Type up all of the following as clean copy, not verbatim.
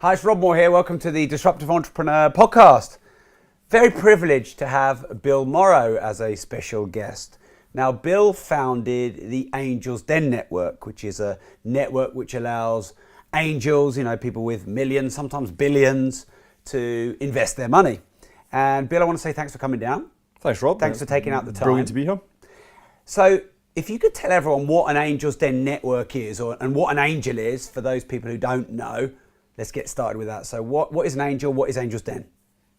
Hi, it's Rob Moore here. Welcome to the Disruptive Entrepreneur podcast. Very privileged to have Bill Morrow as a special guest. Now, Bill founded the Angels Den Network, which is a network which allows angels, people with millions, sometimes billions, to invest their money. And Bill, I want to say thanks for coming down. Thanks, Rob. Thanks for taking out the time. Brilliant to be here. So, if you could tell everyone what an Angels Den Network is, and what an angel is, for those people who don't know, let's get started with that. So what is an angel? What is Angels Den?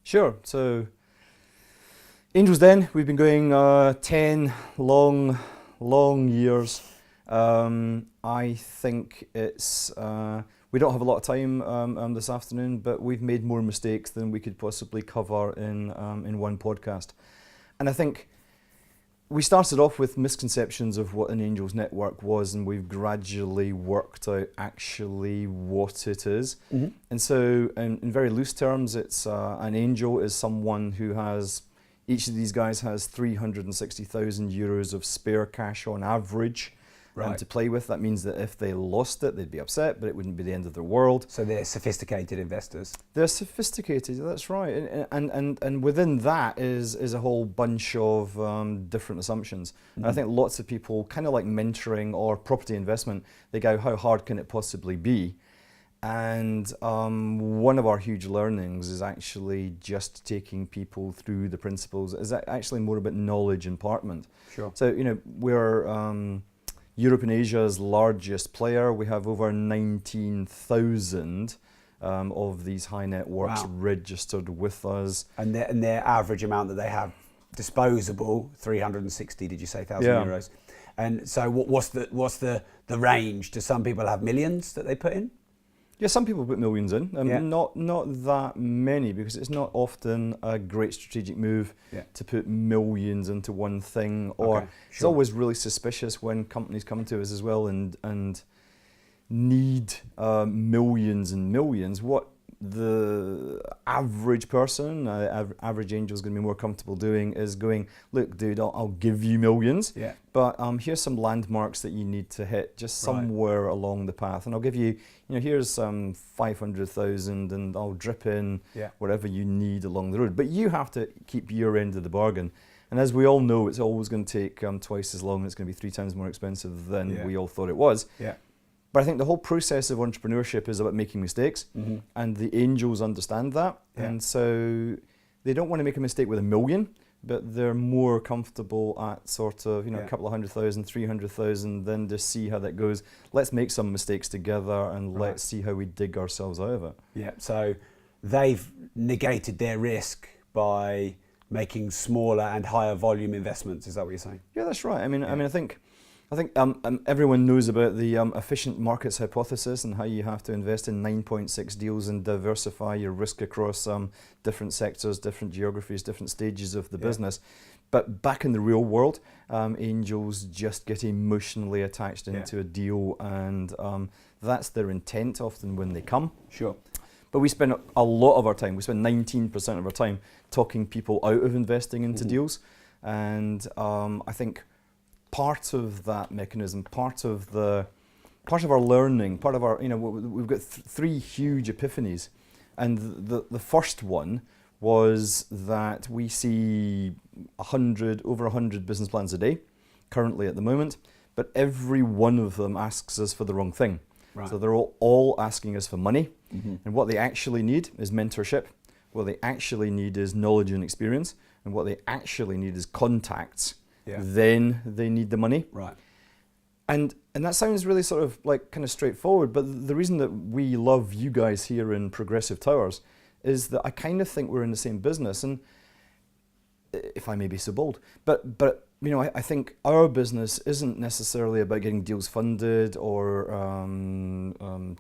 Sure. So Angels Den, we've been going 10 long years. I think it's, we don't have a lot of time this afternoon, but we've made more mistakes than we could possibly cover in one podcast. And I think we started off with misconceptions of what an Angels Network was, and we've gradually worked out actually what it is. Mm-hmm. And so in very loose terms, it's an angel is someone who has, each of these guys has 360,000 euros of spare cash on average to play with. That means that if they lost it, they'd be upset, but it wouldn't be the end of the world. So they're sophisticated investors. They're sophisticated, that's right. And within that is a whole bunch of different assumptions. Mm-hmm. And I think lots of people, kind of like mentoring or property investment, they go, how hard can it possibly be? And one of our huge learnings is actually just taking people through the principles. Is actually more about knowledge impartment. Sure. So, we're Europe and Asia's largest player. We have over 19,000 of these high networks registered with us. And their average amount that they have disposable, 360, did you say, thousand euros? And so what's the range? Do some people have millions that they put in? Yeah, some people put millions in. Not that many, because it's not often a great strategic move to put millions into one thing. Or it's always really suspicious when companies come to us as well and need millions and millions. What the average person, average angel, is going to be more comfortable doing is going, look, dude, I'll give you millions, but here's some landmarks that you need to hit just somewhere along the path, and I'll give you, here's 500,000, and I'll drip in whatever you need along the road. But you have to keep your end of the bargain. And as we all know, it's always going to take twice as long, and it's going to be 3 times more expensive than we all thought it was. Yeah. But I think the whole process of entrepreneurship is about making mistakes, and the angels understand that. And so they don't want to make a mistake with 1 million, but they're more comfortable at sort of, a couple of 100,000, 300,000, then just see how that goes. Let's make some mistakes together, and let's see how we dig ourselves out of it. Yeah, so they've negated their risk by making smaller and higher volume investments. Is that what you're saying? Yeah, that's right. I think everyone knows about the efficient markets hypothesis and how you have to invest in 9.6 deals and diversify your risk across different sectors, different geographies, different stages of the business. But back in the real world, angels just get emotionally attached into a deal, and that's their intent often when they come. Sure. But we spend a lot of our time, we spend 19% of our time talking people out of investing into deals. And I think part of that mechanism, part of our learning, part of our, we've got 3 huge epiphanies. And the first one was that we see over 100 business plans a day, currently at the moment, but every one of them asks us for the wrong thing. Right. So they're all asking us for money, and what they actually need is mentorship. What they actually need is knowledge and experience, and what they actually need is contacts. Then they need the money. Right. And that sounds really sort of like kind of straightforward, but the reason that we love you guys here in Progressive Towers is that I kind of think we're in the same business, and if I may be so bold, but I think our business isn't necessarily about getting deals funded or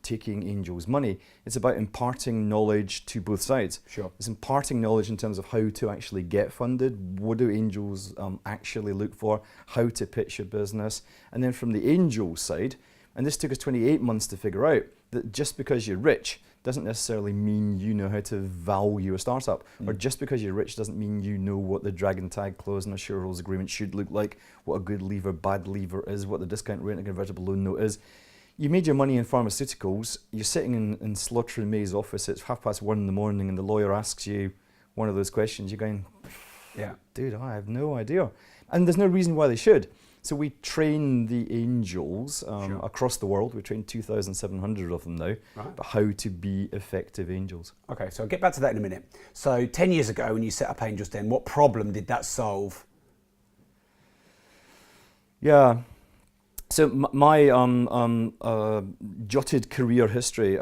taking angels' money. It's about imparting knowledge to both sides. Sure. It's imparting knowledge in terms of how to actually get funded. What do angels actually look for? How to pitch your business? And then from the angel side, and this took us 28 months to figure out, that just because you're rich doesn't necessarily mean you know how to value a startup, or just because you're rich doesn't mean you know what the dragon tag clause in a shareholders agreement should look like, what a good lever, bad lever is, what the discount rate and convertible loan note is. you made your money in pharmaceuticals, you're sitting in Slaughter and May's office, it's 1:30 in the morning, and the lawyer asks you one of those questions, you're going, Yeah. dude, I have no idea. And there's no reason why they should. So we train the angels Sure. across the world. We train 2,700 of them now, Right. but how to be effective angels. Okay, so I'll get back to that in a minute. So 10 years ago when you set up Angels Den, what problem did that solve? Yeah. So my jotted career history,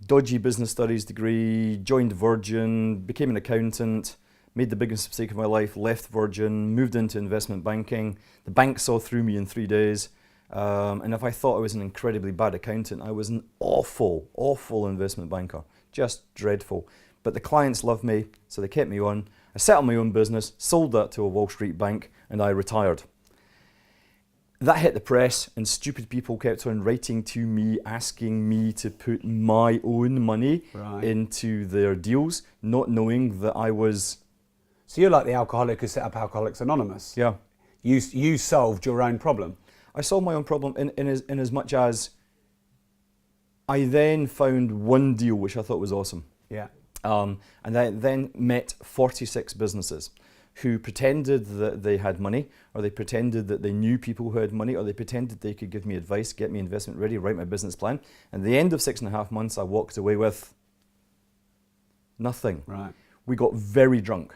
dodgy business studies degree, joined Virgin, became an accountant, made the biggest mistake of my life, left Virgin, moved into investment banking. The bank saw through me in 3 days. And if I thought I was an incredibly bad accountant, I was an awful, awful investment banker. Just dreadful. But the clients loved me, so they kept me on. I set up my own business, sold that to a Wall Street bank, and I retired. That hit the press, and stupid people kept on writing to me, asking me to put my own money Right. into their deals, not knowing that I was... So you're like the alcoholic who set up Alcoholics Anonymous. Yeah. You solved your own problem. I solved my own problem in as much as I then found one deal which I thought was awesome. Yeah. And I then met 46 businesses who pretended that they had money, or they pretended that they knew people who had money, or they pretended they could give me advice, get me investment ready, write my business plan. And at the end of 6.5 months, I walked away with nothing. Right. We got very drunk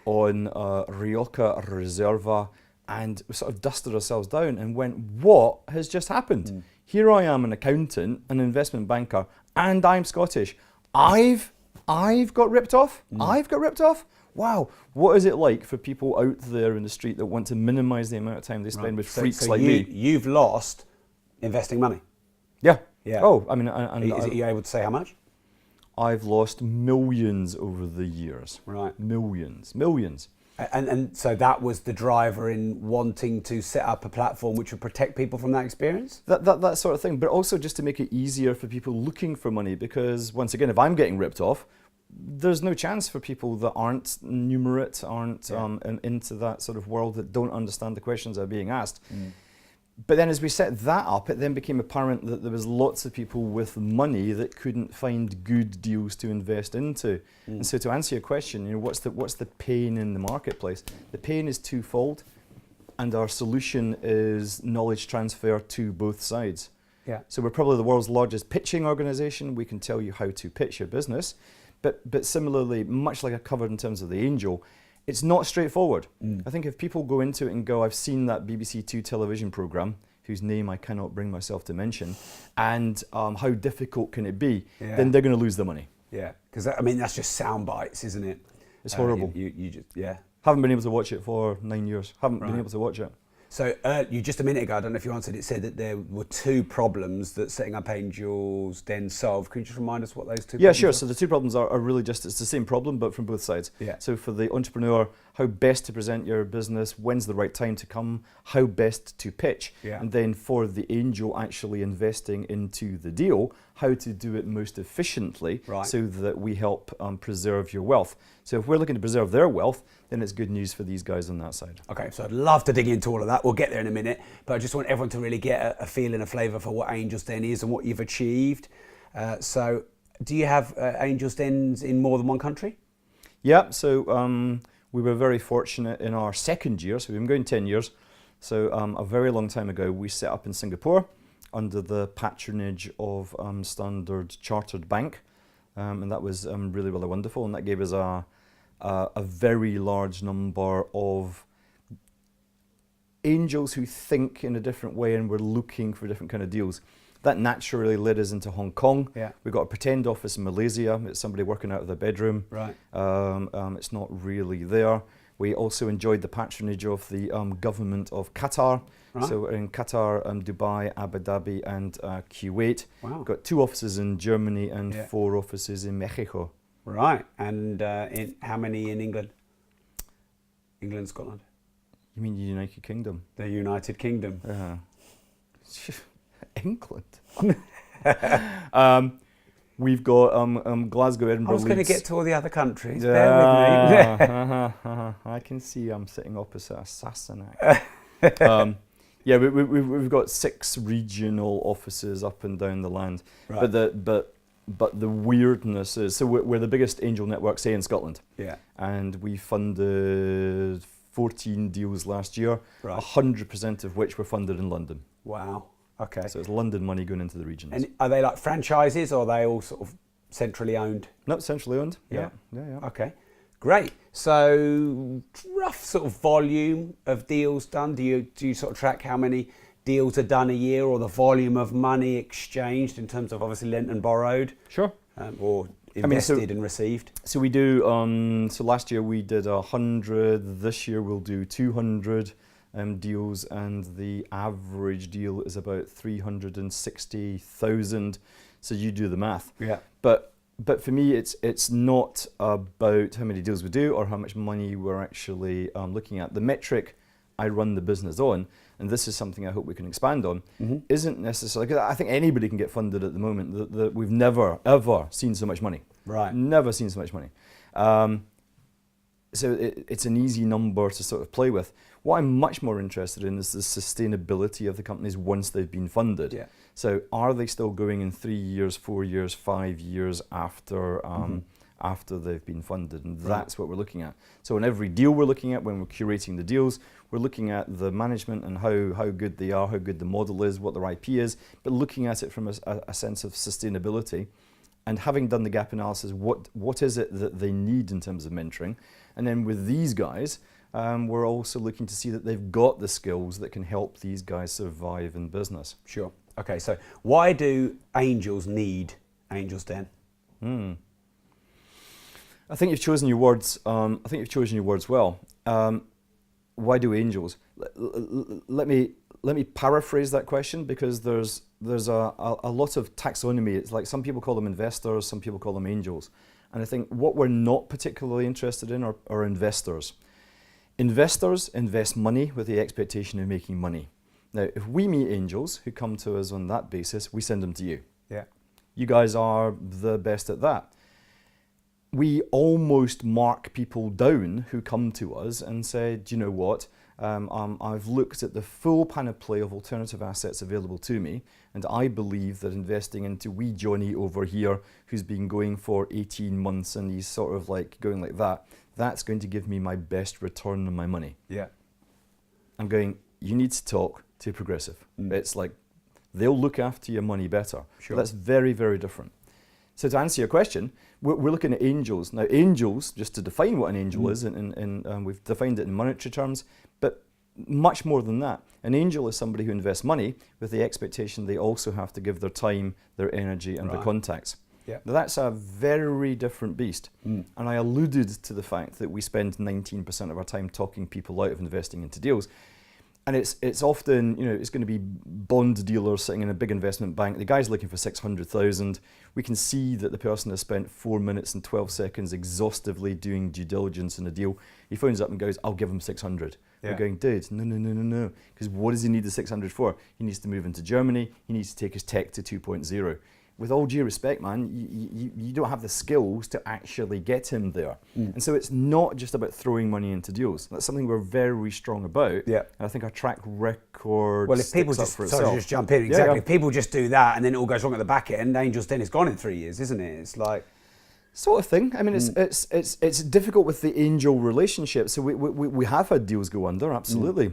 on Rioja Reserva, and we sort of dusted ourselves down and went, what has just happened? Here I am, an accountant, an investment banker, and I'm Scottish. I've got ripped off? I've got ripped off? Wow, what is it like for people out there in the street that want to minimise the amount of time they spend with freaks like me? You've lost investing money. Yeah. Yeah. Oh, I mean, and Are you able to say how much? I've lost millions over the years. Right. Millions. And so that was the driver in wanting to set up a platform which would protect people from that experience? That sort of thing, but also just to make it easier for people looking for money, because once again, if I'm getting ripped off, there's no chance for people that aren't numerate, aren't into that sort of world, that don't understand the questions that are being asked. But then as we set that up, it then became apparent that there was lots of people with money that couldn't find good deals to invest into. And so to answer your question, what's the pain in the marketplace? The pain is twofold, and our solution is knowledge transfer to both sides. Yeah. So we're probably the world's largest pitching organization. We can tell you how to pitch your business. But similarly, much like I covered in terms of the angel, it's not straightforward. I think if people go into it and go, I've seen that BBC Two television programme, whose name I cannot bring myself to mention, and how difficult can it be, then they're going to lose their money. Yeah, because I mean, that's just sound bites, isn't it? It's horrible. You just, yeah. Haven't been able to watch it for 9 years. Haven't been able to watch it. So you just a minute ago, I don't know if you answered it, said that there were two problems that setting up Angels Den solved. Can you just remind us what those two problems Yeah, sure. are? So the two problems are really just, it's the same problem, but from both sides. Yeah. So for the entrepreneur, how best to present your business, when's the right time to come, how best to pitch. Yeah. And then for the angel actually investing into the deal, how to do it most efficiently, Right. so that we help preserve your wealth. So if we're looking to preserve their wealth, then it's good news for these guys on that side. Okay, so I'd love to dig into all of that. We'll get there in a minute, but I just want everyone to really get a feel and a flavour for what Angels Den is and what you've achieved. So do you have Angels Dens in more than one country? Yeah, so we were very fortunate in our second year, so we've been going 10 years. So a very long time ago, we set up in Singapore under the patronage of Standard Chartered Bank. And that was really, really wonderful. And that gave us a very large number of angels who think in a different way and were looking for different kind of deals. That naturally led us into Hong Kong. Yeah. We got a pretend office in Malaysia. It's somebody working out of their bedroom. Right. It's not really there. We also enjoyed the patronage of the government of Qatar. Right. So we're in Qatar, Dubai, Abu Dhabi, and Kuwait. Wow. We've got 2 offices in Germany and Yeah. 4 offices in Mexico. Right, and how many in England? England, Scotland? You mean the United Kingdom? The United Kingdom. England. We've got Glasgow, Edinburgh, I was going to Leeds. get to all the other countries. Bear with me. I can see I'm sitting opposite a Sassenach. Yeah, we've got 6 regional offices up and down the land. Right. But the weirdness is, so we're the biggest angel network, say, in Scotland. Yeah. And we funded 14 deals last year, Right. 100% of which were funded in London. Wow. Okay. So it's London money going into the regions. And are they like franchises, or are they all sort of centrally owned? Not centrally owned. Yeah. Yeah. Okay. Great. So rough sort of volume of deals done. Do you sort of track how many deals are done a year, or the volume of money exchanged in terms of obviously lent and borrowed? Sure. Or invested and received? So we do, so last year we did 100, this year we'll do 200 deals, and the average deal is about 360,000. So you do the math. Yeah. But for me, it's not about how many deals we do or how much money we're actually looking at. The metric I run the business on, and this is something I hope we can expand on, isn't necessarily, because I think anybody can get funded at the moment. We've never, ever seen so much money. Right. Never seen so much money. So it's an easy number to sort of play with. What I'm much more interested in is the sustainability of the companies once they've been funded. Yeah. So are they still going in 3 years, 4 years, 5 years after after they've been funded? And that's what we're looking at. So in every deal we're looking at, when we're curating the deals, we're looking at the management and how good they are, how good the model is, what their IP is, but looking at it from a sense of sustainability. And having done the gap analysis, what is it that they need in terms of mentoring? And then with these guys, we're also looking to see that they've got the skills that can help these guys survive in business. Sure. Okay, so why do angels need Angels Den? I think you've chosen your words. Well. Why do angels? Let me paraphrase that question, because there's a lot of taxonomy. It's like some people call them investors, some people call them angels. And I think what we're not particularly interested in are investors. Investors invest money with the expectation of making money. Now, if we meet angels who come to us on that basis, we send them to you. Yeah. You guys are the best at that. We almost mark people down who come to us and say, do you know what? I've looked at the full panoply of alternative assets available to me, and I believe that investing into wee Johnny over here, who's been going for 18 months and he's sort of like going like that, that's going to give me my best return on my money. Yeah. I'm going, you need to talk to Progressive. It's like, they'll look after your money better. Sure. That's very, very different. So to answer your question, we're looking at angels. Now angels, just to define what an angel is, and we've defined it in monetary terms, but much more than that. An angel is somebody who invests money with the expectation they also have to give their time, their energy, and their contacts. Yeah. Now that's a very different beast. And I alluded to the fact that we spend 19% of our time talking people out of investing into deals. And it's often, it's going to be bond dealers sitting in a big investment bank. The guy's looking for 600,000. We can see that the person has spent 4 minutes and 12 seconds exhaustively doing due diligence in a deal. He phones up and goes, I'll give him 600. Yeah. We're going, dude, no. Because what does he need the 600 for? He needs to move into Germany. He needs to take his tech to 2.0. With all due respect, man, you don't have the skills to actually get him there. And so it's not just about throwing money into deals. That's something we're very strong about. Yeah. And I think our track record Well, if people sticks up just, for sorry, itself. just jump in, exactly. Yeah. If people just do that and then it all goes wrong at the back end, Angels Den is gone in 3 years, isn't it? It's like... Sort of thing. I mean, it's difficult with the angel relationship. So we have had deals go under, absolutely.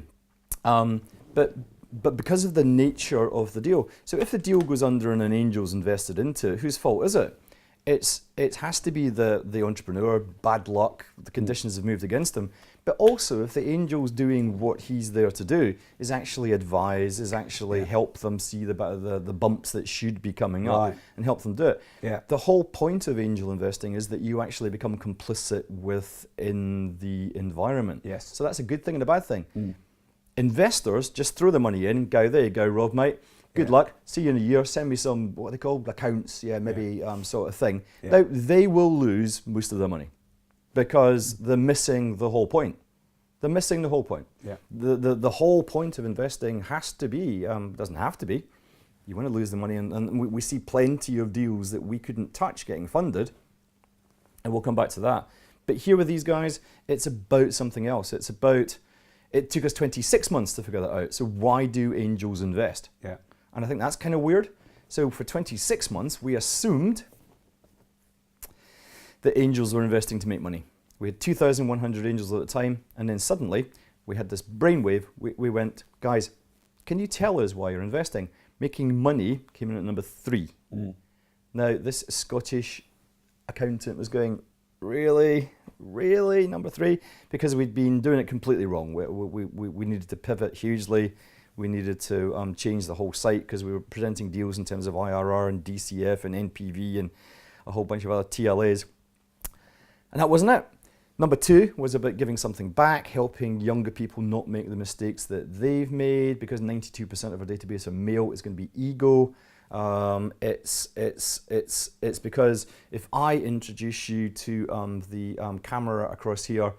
But because of the nature of the deal, so if the deal goes under and an angel's invested into it, whose fault is it? It has to be the entrepreneur, bad luck, the conditions have moved against him. But also, if the angel's doing what he's there to do, is actually advise, is actually help them see the bumps that should be coming up and help them do it. Yeah. The whole point of angel investing is that you actually become complicit within the environment. Yes. So that's a good thing and a bad thing. Investors just throw the money in, go, there you go, Rob, mate. Good luck. See you in a year. Send me some, what are they called? Accounts, maybe sort of thing. Yeah. Now, they will lose most of their money because they're missing the whole point. They're missing the whole point. Yeah. The whole point of investing has to be, doesn't have to be, you want to lose the money. And we see plenty of deals that we couldn't touch getting funded. And we'll come back to that. But here with these guys, it's about something else. It's about It took us 26 months to figure that out. So why do angels invest? Yeah. And I think that's kind of weird. So for 26 months, we assumed that angels were investing to make money. We had 2,100 angels at the time, and then suddenly we had this brainwave. We went, guys, can you tell us why you're investing? Making money came in at number 3. Now, this Scottish accountant was going, really, number 3? Because we'd been doing it completely wrong. We needed to pivot hugely. We needed to change the whole site because we were presenting deals in terms of IRR and DCF and NPV and a whole bunch of other TLAs. And that wasn't it. Number 2 was about giving something back, helping younger people not make the mistakes that they've made, because 92% of our database are male. It's going to be ego. It's because if I introduce you to the camera across here,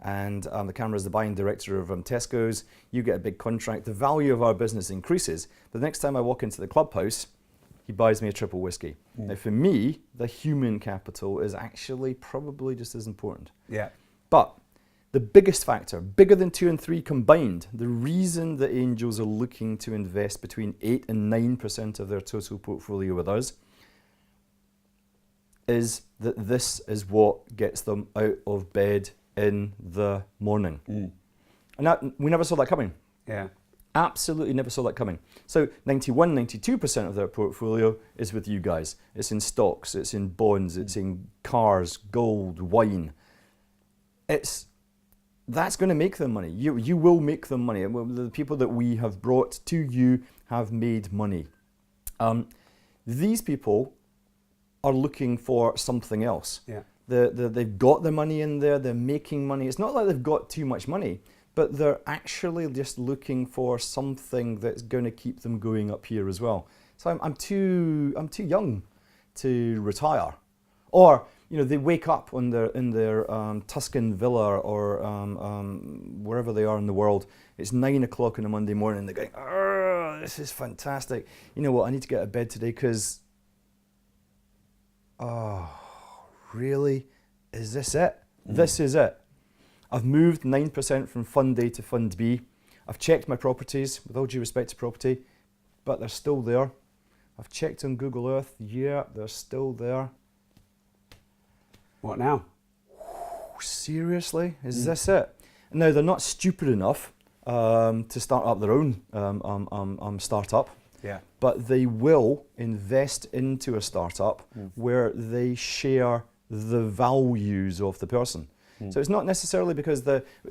and the camera is the buying director of Tesco's, you get a big contract, the value of our business increases. But the next time I walk into the clubhouse, he buys me a triple whiskey. Now for me, the human capital is actually probably just as important. Yeah. But the biggest factor, bigger than 2 and 3 combined, the reason that angels are looking to invest between 8 and 9% of their total portfolio with us is that this is what gets them out of bed in the morning. And that, we never saw that coming. Yeah. Absolutely never saw that coming. So 91, 92% of their portfolio is with you guys. It's in stocks, it's in bonds, it's in cars, gold, wine. That's going to make them money. You will make them money. The people that we have brought to you have made money. These people are looking for something else. Yeah. They've got the money in there, they're making money. It's not like they've got too much money, but they're actually just looking for something that's going to keep them going up here as well. So I'm too young to retire. Or, you know, they wake up in their Tuscan villa or wherever they are in the world. It's 9 o'clock on a Monday morning and they're going, oh, this is fantastic. You know what, I need to get out of bed today because, oh, really? Is this it? This is it. I've moved 9% from Fund A to Fund B. I've checked my properties, with all due respect to property, but they're still there. I've checked on Google Earth, yeah, they're still there. What now? Seriously? Is this it? Now, they're not stupid enough to start up their own startup. Yeah. But they will invest into a startup where they share the values of the person. So it's not necessarily because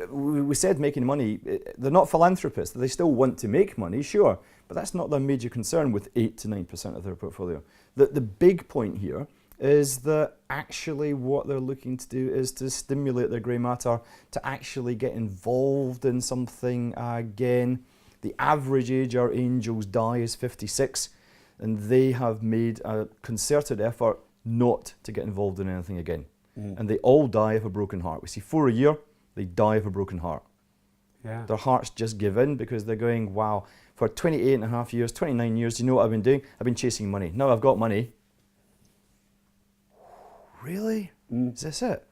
we said making money, they're not philanthropists. They still want to make money, sure, but that's not their major concern with 8 to 9% of their portfolio. The big point here is that actually what they're looking to do is to stimulate their grey matter, to actually get involved in something again. The average age our angels die is 56, and they have made a concerted effort not to get involved in anything again. And they all die of a broken heart. We see 4 a year, they die of a broken heart. Yeah. Their hearts just give in because they're going, wow, for 28 and a half years, 29 years, you know what I've been doing? I've been chasing money. Now I've got money. Really? Is this it?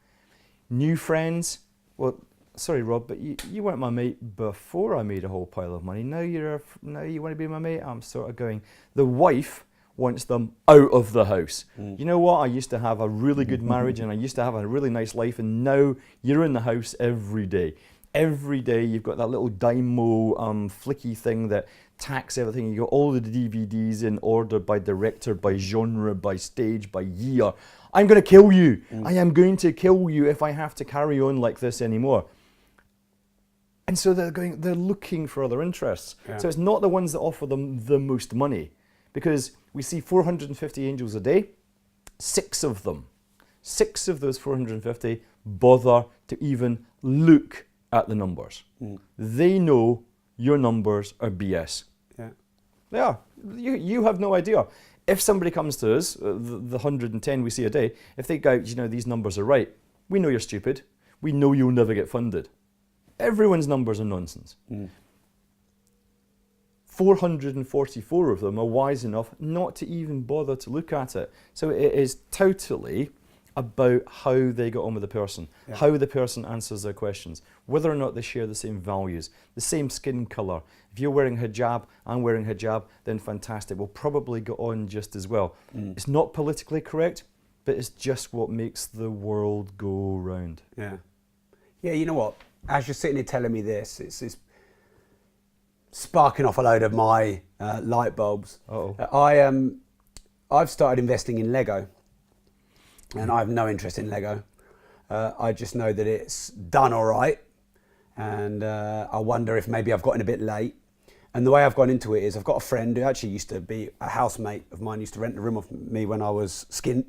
New friends? Well, sorry, Rob, but you weren't my mate before I made a whole pile of money. Now you want to be my mate? I'm sort of going. The wife wants them out of the house. You know what? I used to have a really good marriage and I used to have a really nice life, and now you're in the house every day. Every day you've got that little Dymo flicky thing that tacks everything. You got all the DVDs in order by director, by genre, by stage, by year. I'm going to kill you. I am going to kill you if I have to carry on like this anymore. And so they're looking for other interests. Yeah. So it's not the ones that offer them the most money, because we see 450 angels a day. 6 of those 450 bother to even look at the numbers. They know your numbers are BS. Yeah. They are. You have no idea. If somebody comes to us, the 110 we see a day, if they go, you know, these numbers are right, we know you're stupid. We know you'll never get funded. Everyone's numbers are nonsense. 444 of them are wise enough not to even bother to look at it. So it is totally about how they get on with the person, how the person answers their questions, whether or not they share the same values, the same skin colour. If you're wearing hijab, I'm wearing hijab, then fantastic. We'll probably get on just as well. It's not politically correct, but it's just what makes the world go round. Yeah. Yeah, you know what? As you're sitting here telling me this, it's sparking off a load of my light bulbs. I've started investing in Lego, and I have no interest in Lego. I just know that it's done all right, and I wonder if maybe I've gotten a bit late. And the way I've gone into it is I've got a friend who actually used to be a housemate of mine, used to rent a room off me when I was skint,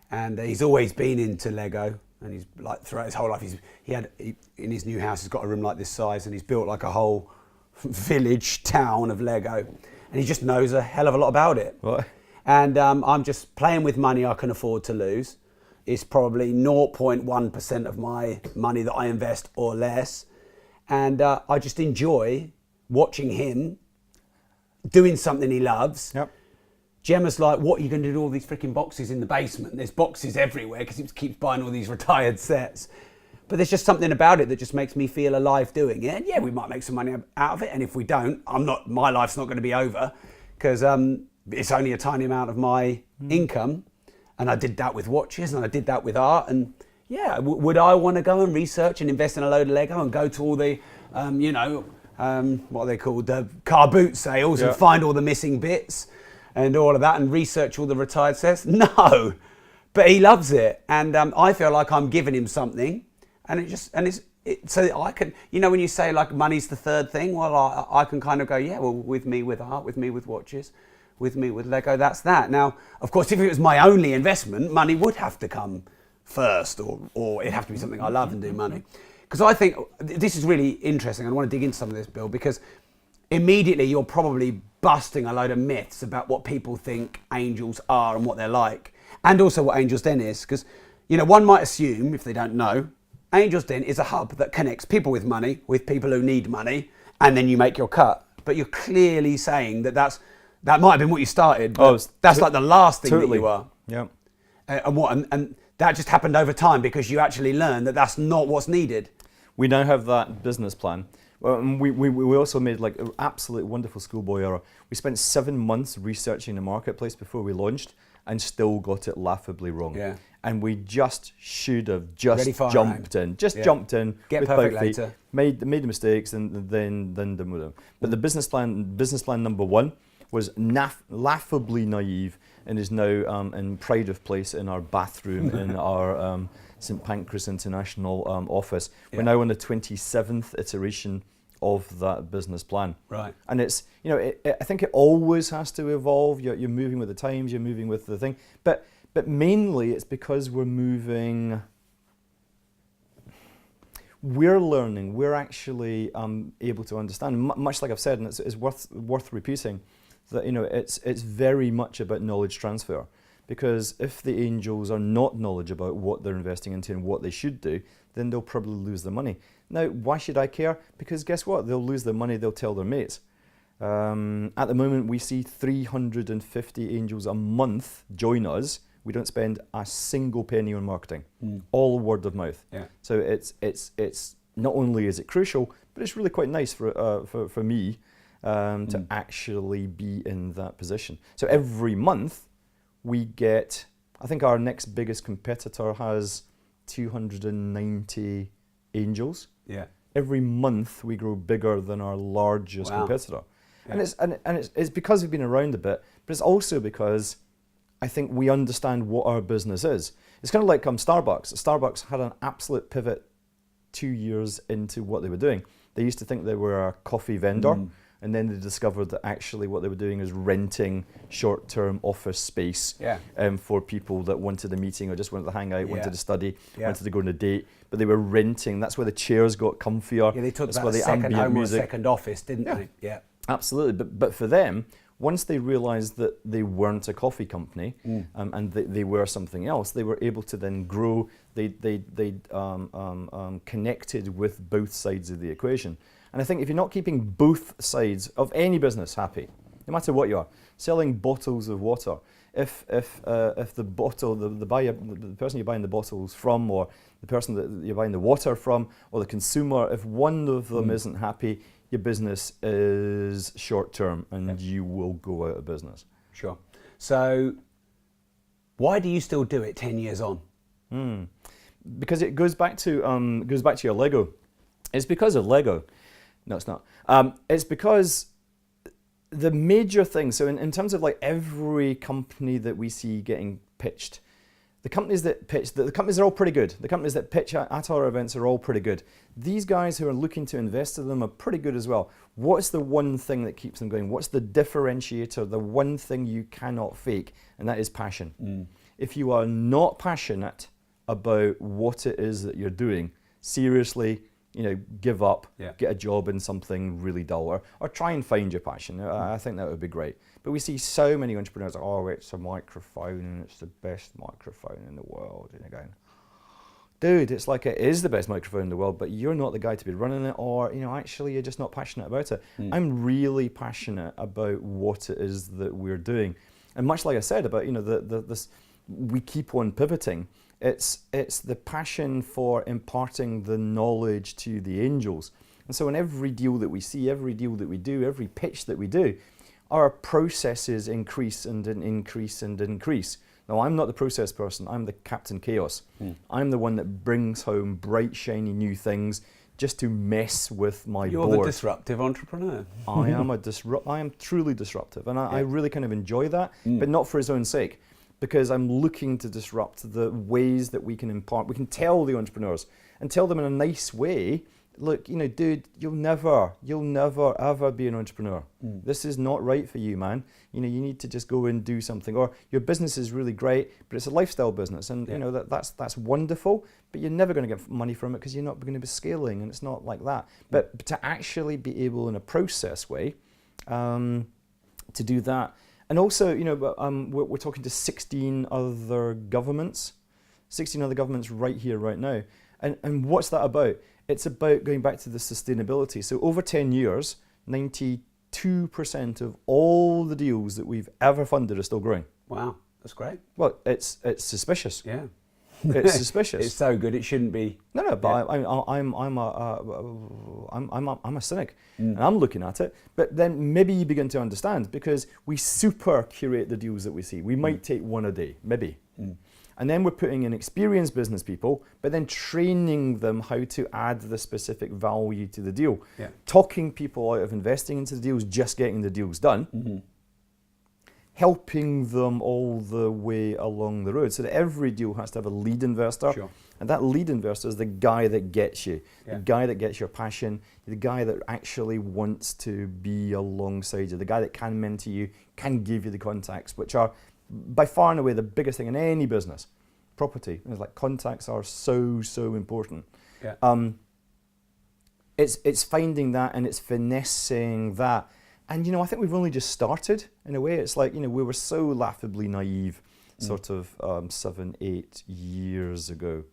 and he's always been into Lego. And he's like throughout his whole life, he in his new house, he's got a room like this size, and he's built like a whole village town of Lego, and he just knows a hell of a lot about it. What? And I'm just playing with money I can afford to lose. It's probably 0.1% of my money that I invest or less. And I just enjoy watching him doing something he loves. Yep. Gemma's like, what are you going to do with all these freaking boxes in the basement? There's boxes everywhere because he keeps buying all these retired sets. But there's just something about it that just makes me feel alive doing it. And yeah, we might make some money out of it. And if we don't, my life's not going to be over because it's only a tiny amount of my income. And I did that with watches and I did that with art. And yeah, would I want to go and research and invest in a load of Lego and go to all the, what are they called, the car boot sales and find all the missing bits and all of that and research all the retired sets? No, but he loves it. And I feel like I'm giving him something. And so that I can, when you say like money's the third thing, well, I can kind of go, yeah, well, with me with art, with me with watches, with me with Lego, that's that. Now, of course, if it was my only investment, money would have to come first, or it'd have to be something I love and do money. Because I think this is really interesting. I want to dig into some of this, Bill, because immediately you're probably busting a load of myths about what people think angels are and what they're like, and also what Angels Den is. Because, one might assume, if they don't know, Angels Den is a hub that connects people with money with people who need money, and then you make your cut. But you're clearly saying that might have been what you started, but that's like the last thing that you are. Yeah. And that just happened over time because you actually learned that that's not what's needed. We now have that business plan. We also made like an absolute wonderful schoolboy error. We spent 7 months researching the marketplace before we launched and still got it laughably wrong. Yeah. And we just should have jumped in. Jumped in. Get with perfect both feet, later. Made the mistakes and then done them. But the business plan number one was laughably naive and is now in pride of place in our bathroom in our St Pancras International office. Yeah. We're now on the 27th iteration of that business plan. Right. And it's, I think it always has to evolve. You're moving with the times, you're moving with the thing. But mainly it's because we're moving, we're learning, we're actually able to understand, much like I've said, and it's worth repeating, that it's very much about knowledge transfer. Because if the angels are not knowledgeable about what they're investing into and what they should do, then they'll probably lose their money. Now, why should I care? Because guess what? They'll lose their money, they'll tell their mates. At the moment, we see 350 angels a month join us. We don't spend a single penny on marketing, all word of mouth. Yeah. So it's not only is it crucial, but it's really quite nice for me to actually be in that position. So every month we get, I think our next biggest competitor has 290 angels. Yeah. Every month we grow bigger than our largest competitor. Yeah. And it's because we've been around a bit, but it's also because I think we understand what our business is. It's kind of like Starbucks. Starbucks had an absolute pivot 2 years into what they were doing. They used to think they were a coffee vendor, and then they discovered that actually what they were doing is renting short-term office space for people that wanted a meeting or just wanted to hang out, wanted to study, wanted to go on a date. But they were renting. That's where the chairs got comfier. Yeah, they talked That's about where a the second ambient home music. or a second office, didn't they? Yeah. Absolutely. But for them, once they realised that they weren't a coffee company and they were something else, they were able to then grow. They connected with both sides of the equation. And I think if you're not keeping both sides of any business happy, no matter what you are, selling bottles of water. If the bottle, the person you're buying the bottles from, or the person that you're buying the water from, or the consumer, if one of them isn't happy, your business is short term, and you will go out of business. Sure. So, why do you still do it 10 years on? Because it goes back to your Lego. It's because of Lego. No, it's not. It's because the major thing, so in terms of like every company that we see getting pitched, the companies that pitch, the companies are all pretty good. The companies that pitch at our events are all pretty good. These guys who are looking to invest in them are pretty good as well. What's the one thing that keeps them going? What's the differentiator, the one thing you cannot fake? And that is passion. If you are not passionate about what it is that you're doing, seriously, give up, get a job in something really dull, or try and find your passion. I think that would be great. But we see so many entrepreneurs, it's a microphone and it's the best microphone in the world. And you're going, dude, it's like it is the best microphone in the world, but you're not the guy to be running it, or actually you're just not passionate about it. I'm really passionate about what it is that we're doing. And much like I said about, this, we keep on pivoting. It's the passion for imparting the knowledge to the angels. And so in every deal that we see, every deal that we do, every pitch that we do, our processes increase and increase and increase. Now, I'm not the process person, I'm the Captain Chaos. I'm the one that brings home bright, shiny new things just to mess with my board. You're the disruptive entrepreneur. I am truly disruptive, and I really kind of enjoy that, but not for its own sake. Because I'm looking to disrupt the ways that we can impart. We can tell the entrepreneurs and tell them in a nice way, look, dude, you'll never ever be an entrepreneur. This is not right for you, man. You need to just go and do something. Or your business is really great, but it's a lifestyle business, and that's wonderful, but you're never going to get money from it because you're not going to be scaling, and it's not like that. But to actually be able in a process way to do that. And also, we're talking to 16 other governments right here, right now. And what's that about? It's about going back to the sustainability. So over 10 years, 92% of all the deals that we've ever funded are still growing. Wow, that's great. Well, it's suspicious. Yeah. It's suspicious. It's so good, it shouldn't be. No, but I'm a cynic, and I'm looking at it. But then maybe you begin to understand, because we super curate the deals that we see. We might take one a day, maybe, and then we're putting in experienced business people, but then training them how to add the specific value to the deal. Talking people out of investing into the deals, just getting the deals done. Helping them all the way along the road, so that every deal has to have a lead investor. Sure. And that lead investor is the guy that gets you, the guy that gets your passion, the guy that actually wants to be alongside you, the guy that can mentor you, can give you the contacts, which are by far and away the biggest thing in any business. Property, it's like contacts are so important. It's finding that, and it's finessing that. And I think we've only just started in a way. It's like, we were so laughably naive sort of 7-8 years ago.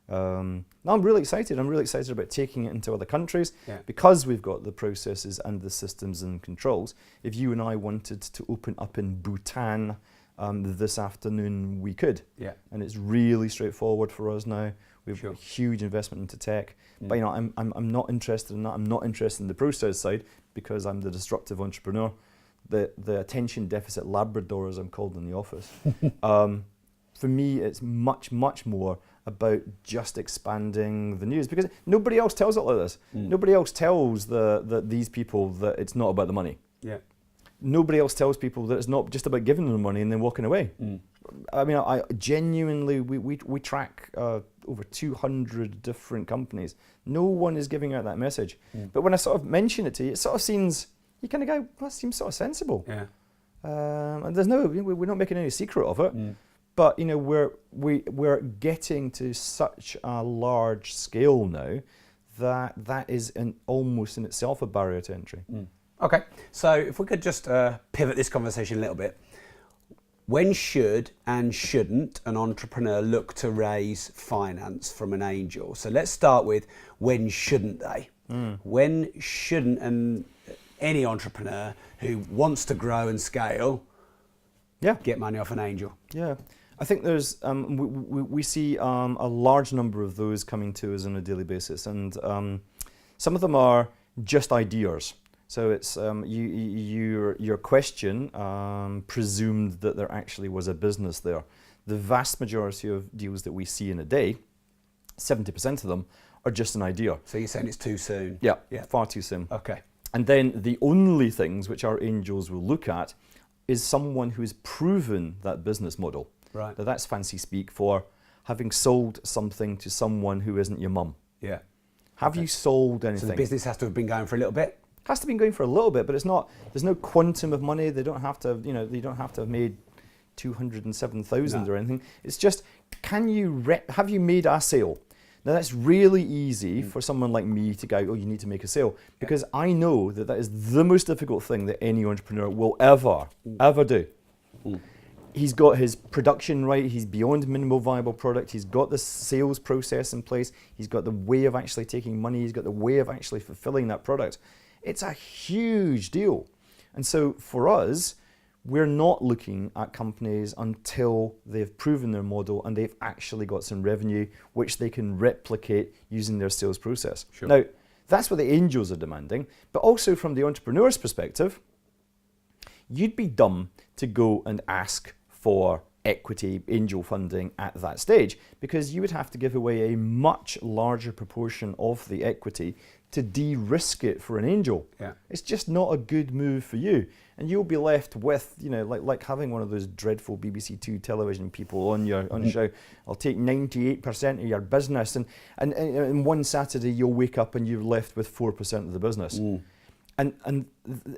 Now I'm really excited. I'm really excited about taking it into other countries because we've got the processes and the systems and controls. If you and I wanted to open up in Bhutan this afternoon, we could. And it's really straightforward for us now. We've got a huge investment into tech. But I'm not interested in that. I'm not interested in the process side, because I'm the disruptive entrepreneur, the attention deficit Labrador, as I'm called in the office. For me, it's much more about just expanding the news, because nobody else tells it like this. Nobody else tells these people that it's not about the money. Nobody else tells people that it's not just about giving them the money and then walking away. I mean, I genuinely, we track over 200 different companies. No one is giving out that message. But when I sort of mention it to you, it sort of seems, you kind of go, well, that seems sort of sensible. And we're not making any secret of it. But we're getting to such a large scale now that is almost in itself a barrier to entry. Okay, so if we could just pivot this conversation a little bit. When should and shouldn't an entrepreneur look to raise finance from an angel? So let's start with, when shouldn't they? When shouldn't any entrepreneur who wants to grow and scale, get money off an angel. Yeah. I think there's we see a large number of those coming to us on a daily basis, and some of them are just ideas. So it's your question presumed that there actually was a business there. The vast majority of deals that we see in a day, 70% of them, are just an idea. So you're saying it's too soon? Yeah, far too soon. Okay. And then the only things which our angels will look at is someone who's proven that business model. Right. Now that's fancy speak for having sold something to someone who isn't your mum. Yeah. Have you sold anything? So the business has to have been going for a little bit? Has to be going for a little bit, but it's not. There's no quantum of money. They don't have to. They don't have to have made 207,000 or anything. It's just, have you made a sale? Now that's really easy for someone like me to go, oh, you need to make a sale, because I know that is the most difficult thing that any entrepreneur will ever do. He's got his production right, he's beyond minimal viable product, he's got the sales process in place, he's got the way of actually taking money, he's got the way of actually fulfilling that product. It's a huge deal. And so for us, we're not looking at companies until they've proven their model and they've actually got some revenue which they can replicate using their sales process. Sure. Now, that's what the angels are demanding, but also from the entrepreneur's perspective, you'd be dumb to go and ask for equity angel funding at that stage, because you would have to give away a much larger proportion of the equity to de-risk it for an angel. Yeah. It's just not a good move for you. And you'll be left with, like having one of those dreadful BBC Two television people on your show. I'll take 98% of your business, and one Saturday you'll wake up and you're left with 4% of the business. And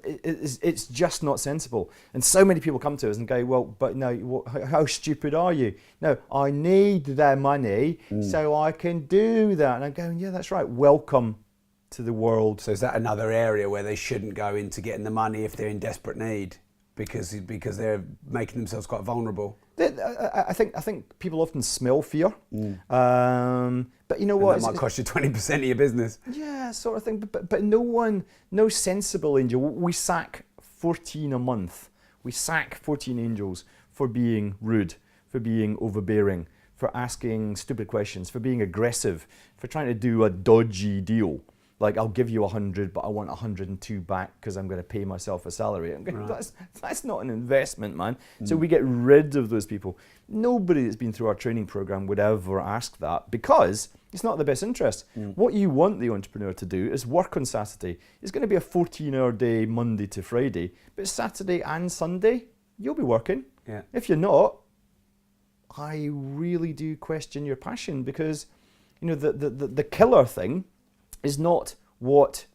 it's just not sensible. And so many people come to us and go, well, but no, how stupid are you? No, I need the money so I can do that. And I'm going, yeah, that's right. Welcome to the world. So is that another area where they shouldn't go into getting the money if they're in desperate need, because they're making themselves quite vulnerable? I think people often smell fear, but you know what? That might cost you 20% of your business. Yeah, sort of thing. But no sensible angel. We sack 14 a month. We sack 14 angels for being rude, for being overbearing, for asking stupid questions, for being aggressive, for trying to do a dodgy deal. Like, I'll give you 100, but I want 102 back because I'm going to pay myself a salary. I'm going, that's not an investment, man. So we get rid of those people. Nobody that's been through our training program would ever ask that, because it's not in the best interest. What you want the entrepreneur to do is work on Saturday. It's going to be a 14-hour day, Monday to Friday, but Saturday and Sunday, you'll be working. Yeah. If you're not, I really do question your passion, because the killer thing is not what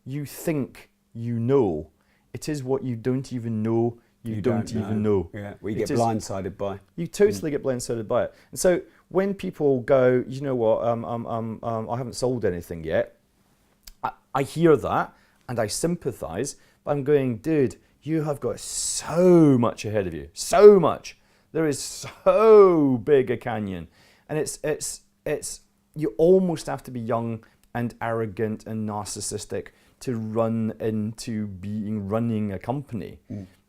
you think you know. It is what you don't even know you don't even know. Yeah, we get blindsided by. You totally get blindsided by it. And so when people go, you know what, I haven't sold anything yet, I hear that and I sympathise, but I'm going, dude, you have got so much ahead of you. So much. There is so big a canyon. And it's you almost have to be young and arrogant and narcissistic to run into running a company.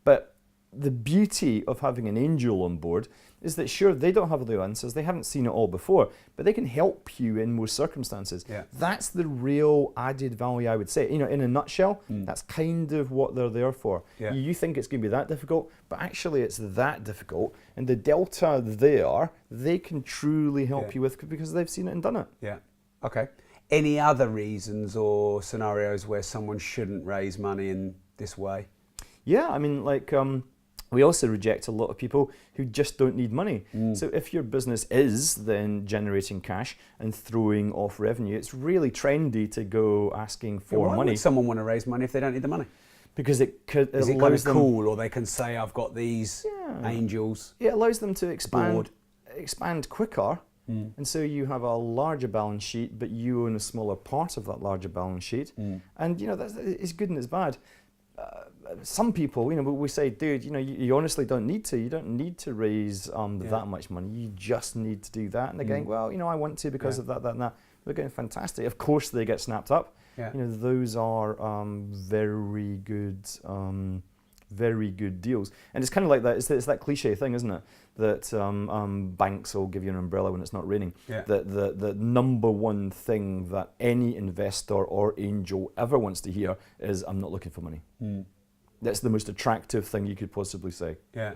But the beauty of having an angel on board is that, sure, they don't have the answers, they haven't seen it all before, but they can help you in most circumstances. Yeah. That's the real added value, I would say. In a nutshell, that's kind of what they're there for. Yeah. You think it's going to be that difficult, but actually it's that difficult. And the delta there, they can truly help you with, because they've seen it and done it. Yeah. Okay. Any other reasons or scenarios where someone shouldn't raise money in this way? Yeah, I mean, we also reject a lot of people who just don't need money. So if your business is then generating cash and throwing off revenue, it's really trendy to go asking for why money. Would someone want to raise money if they don't need the money? Because it Is it kind allows of them, cool, or they can say, I've got these angels? it allows them to expand quicker. And so you have a larger balance sheet, but you own a smaller part of that larger balance sheet. And that's, it's good and it's bad. Some people, we say, dude, you honestly don't need to. You don't need to raise that much money. You just need to do that. And they're going, well, I want to because of that, and that. We're going, fantastic. Of course they get snapped up. Yeah. Those are very good deals. And it's kind of like that. It's that cliche thing, isn't it? That banks will give you an umbrella when it's not raining. Yeah. The number one thing that any investor or angel ever wants to hear is, I'm not looking for money. That's the most attractive thing you could possibly say. Yeah.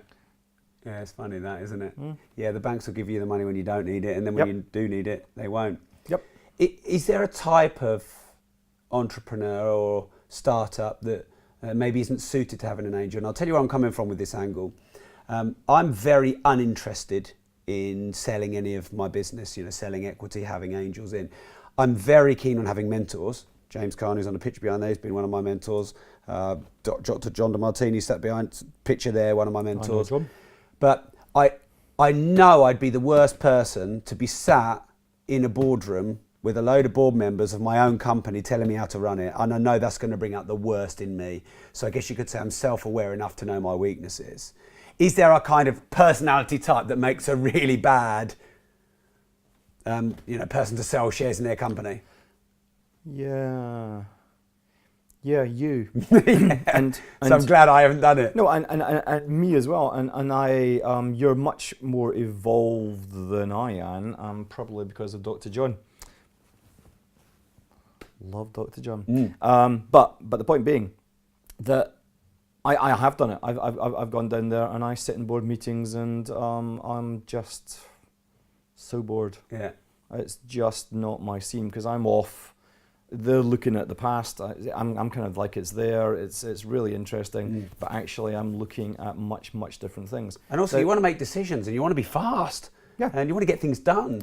Yeah, it's funny that, isn't it? Yeah, the banks will give you the money when you don't need it, and then when you do need it, they won't. Yep. Is there a type of entrepreneur or startup that maybe isn't suited to having an angel? And I'll tell you where I'm coming from with this angle. I'm very uninterested in selling any of my business, selling equity, having angels in. I'm very keen on having mentors. James Kahn, who's on the picture behind there, has been one of my mentors. Dr. John DeMartini sat behind, picture there, one of my mentors. But I know I'd be the worst person to be sat in a boardroom with a load of board members of my own company telling me how to run it. And I know that's going to bring out the worst in me. So I guess you could say I'm self-aware enough to know my weaknesses. Is there a kind of personality type that makes a really bad person to sell shares in their company? Yeah, you. and so I'm glad I haven't done it. No, and me as well. And I, you're much more evolved than I am, probably because of Dr. John. Love Dr. John. But the point being that I have done it. I've gone down there and I sit in board meetings and I'm just so bored. Yeah, it's just not my scene because I'm off. They're looking at the past. I'm kind of like it's there. It's really interesting, but actually I'm looking at much different things. And also, you want to make decisions and you want to be fast. Yeah, and you want to get things done.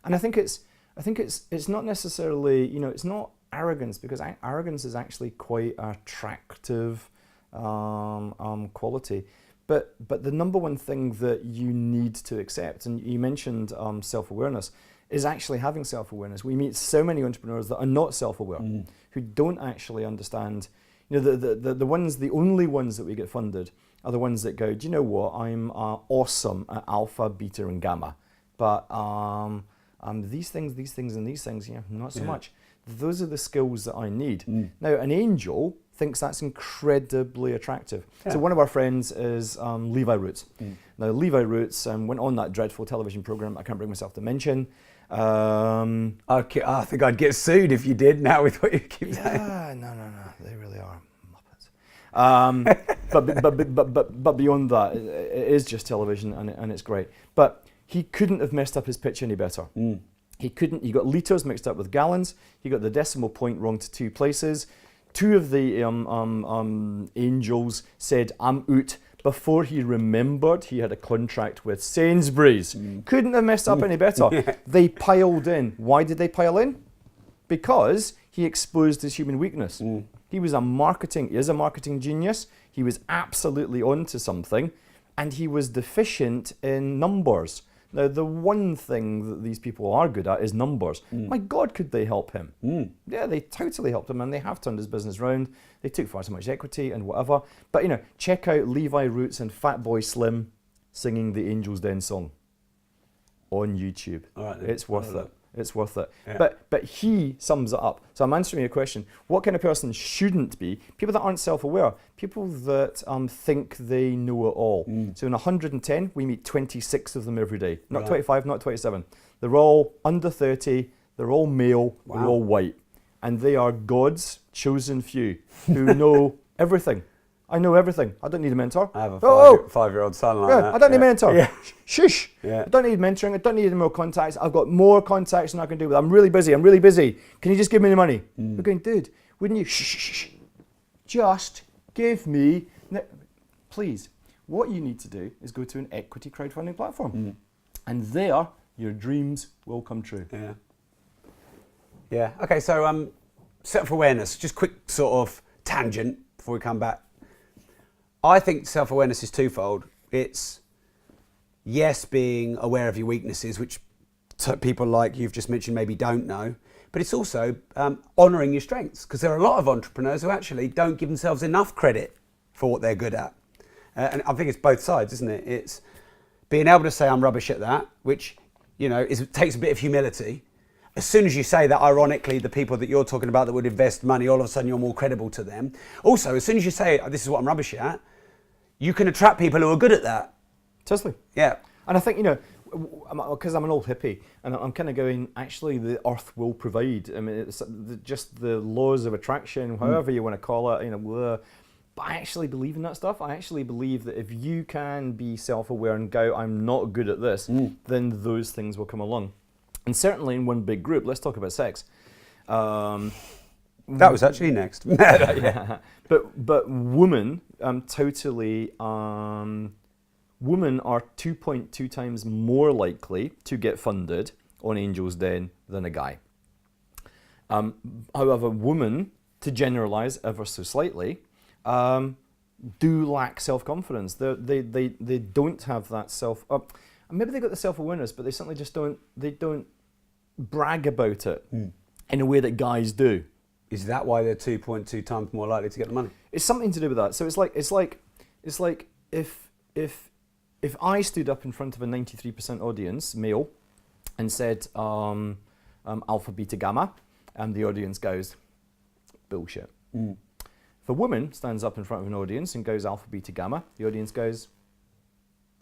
And I think it's not necessarily it's not arrogance, because arrogance is actually quite attractive quality. But the number one thing that you need to accept, and you mentioned self-awareness, is actually having self-awareness. We meet so many entrepreneurs that are not self-aware, who don't actually understand. The only ones that we get funded are the ones that go, do you know what? I'm awesome at alpha, beta, and gamma, but these things, and these things, not so much. Those are the skills that I need. Now, an angel thinks that's incredibly attractive. So one of our friends is Levi Roots. Now, Levi Roots went on that dreadful television program I can't bring myself to mention. I think I'd get sued if you did now with what you keep saying. No, they really are muppets. But beyond that, it is just television and it's great. But he couldn't have messed up his pitch any better. He got litres mixed up with gallons. He got the decimal point wrong to 2 places. 2 of the angels said, I'm out, before he remembered he had a contract with Sainsbury's. Couldn't have messed up any better. They piled in. Why did they pile in? Because he exposed his human weakness. He is a marketing genius. He was absolutely onto something, and he was deficient in numbers. Now, the one thing that these people are good at is numbers. My God, could they help him? Yeah, they totally helped him, and they have turned his business around. They took far too much equity and whatever. But, check out Levi Roots and Fatboy Slim singing the Angel's Den song on YouTube. All right, it's worth it. It's worth it. Yeah. But he sums it up. So I'm answering your question. What kind of person shouldn't be? People that aren't self-aware. People that think they know it all. So in 110, we meet 26 of them every day. Not 25, not 27. They're all under 30. They're all male. Wow. They're all white. And they are God's chosen few who know everything. I know everything. I don't need a mentor. I have a 5-year-old son like that. I don't need a mentor. Yeah. Shush. Yeah. I don't need mentoring. I don't need any more contacts. I've got more contacts than I can do with. I'm really busy. Can you just give me the money? We're going, dude, wouldn't you? Shh. Just give me. Please. What you need to do is go to an equity crowdfunding platform. And there, your dreams will come true. Yeah. Okay, so self-awareness, just quick sort of tangent before we come back. I think self-awareness is twofold. It's, yes, being aware of your weaknesses, which people like you've just mentioned maybe don't know, but it's also honouring your strengths, because there are a lot of entrepreneurs who actually don't give themselves enough credit for what they're good at. And I think it's both sides, isn't it? It's being able to say I'm rubbish at that, which, takes a bit of humility, as soon as you say that, ironically, the people that you're talking about that would invest money, all of a sudden you're more credible to them. Also, as soon as you say, this is what I'm rubbish at, you can attract people who are good at that. Totally. Yeah. And I think, because I'm an old hippie, and I'm kind of going, actually, the earth will provide. I mean, it's just the laws of attraction, however you want to call it, but I actually believe in that stuff. I actually believe that if you can be self-aware and go, I'm not good at this, then those things will come along. And certainly in one big group, let's talk about sex. That was actually next. Yeah. But women, women are 2.2 times more likely to get funded on Angel's Den than a guy. However, women, to generalize ever so slightly, do lack self-confidence. They don't have that maybe they got the self-awareness, but they certainly just don't brag about it in a way that guys do. Is that why they're 2.2 times more likely to get the money? It's something to do with that. So it's like if I stood up in front of a 93% audience, male, and said alpha, beta, gamma, and the audience goes, bullshit. If a woman stands up in front of an audience and goes alpha, beta, gamma, the audience goes,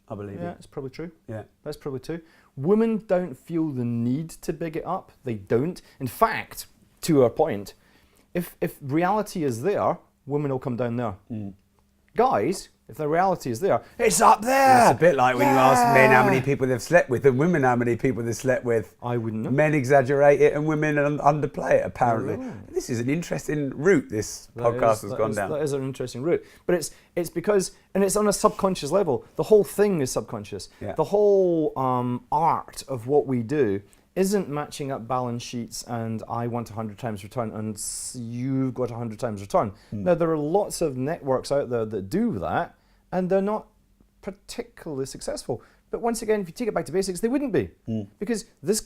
I believe yeah, it. it's probably true. Yeah. That's probably true. Women don't feel the need to big it up. They don't. In fact, to our point, if reality is there, women will come down there. Guys, if the reality is there, it's up there. It's a bit like when you ask men how many people they've slept with and women how many people they've slept with. I wouldn't know. Men exaggerate it and women underplay it, apparently. Oh. This is an interesting route this podcast has gone down. That is an interesting route. But it's because, and it's on a subconscious level. The whole thing is subconscious. Yeah. The whole art of what we do isn't matching up balance sheets and I want 100 times return and you've got 100 times return. Now, there are lots of networks out there that do that and they're not particularly successful. But once again, if you take it back to basics, they wouldn't be. Because this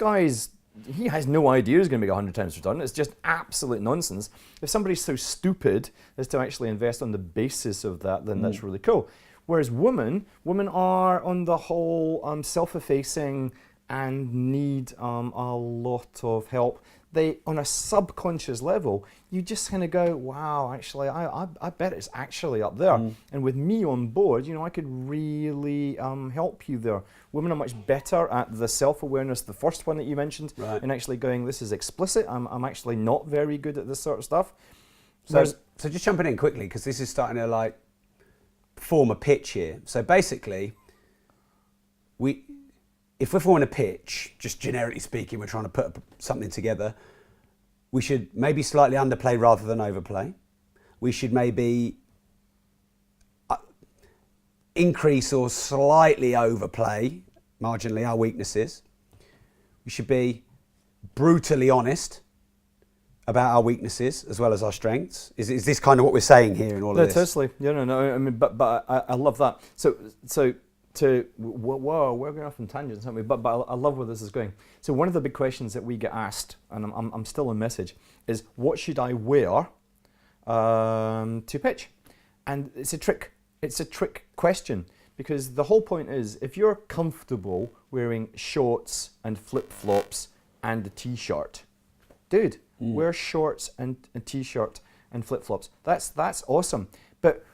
he has no idea he's going to make 100 times return. It's just absolute nonsense. If somebody's so stupid as to actually invest on the basis of that, then that's really cool. Whereas women are on the whole self-effacing and need a lot of help. They, on a subconscious level, you just kind of go, wow, actually, I bet it's actually up there. And with me on board, I could really help you there. Women are much better at the self-awareness, the first one that you mentioned, and actually going, this is explicit. I'm actually not very good at this sort of stuff. So just jumping in quickly, because this is starting to form a pitch here. So basically, if we're forming a pitch, just generically speaking, we're trying to put something together, we should maybe slightly underplay rather than overplay. We should maybe increase or slightly overplay marginally our weaknesses. We should be brutally honest about our weaknesses as well as our strengths. Is this kind of what we're saying here in all of this? Totally. Yeah, no. I mean, but I love that. Whoa, we're going off on tangents, aren't we? But I love where this is going. So one of the big questions that we get asked, and I'm still on message, is what should I wear to pitch? And it's a trick. It's a trick question because the whole point is if you're comfortable wearing shorts and flip-flops and a t-shirt, dude, wear shorts and a t-shirt and flip-flops. That's awesome. But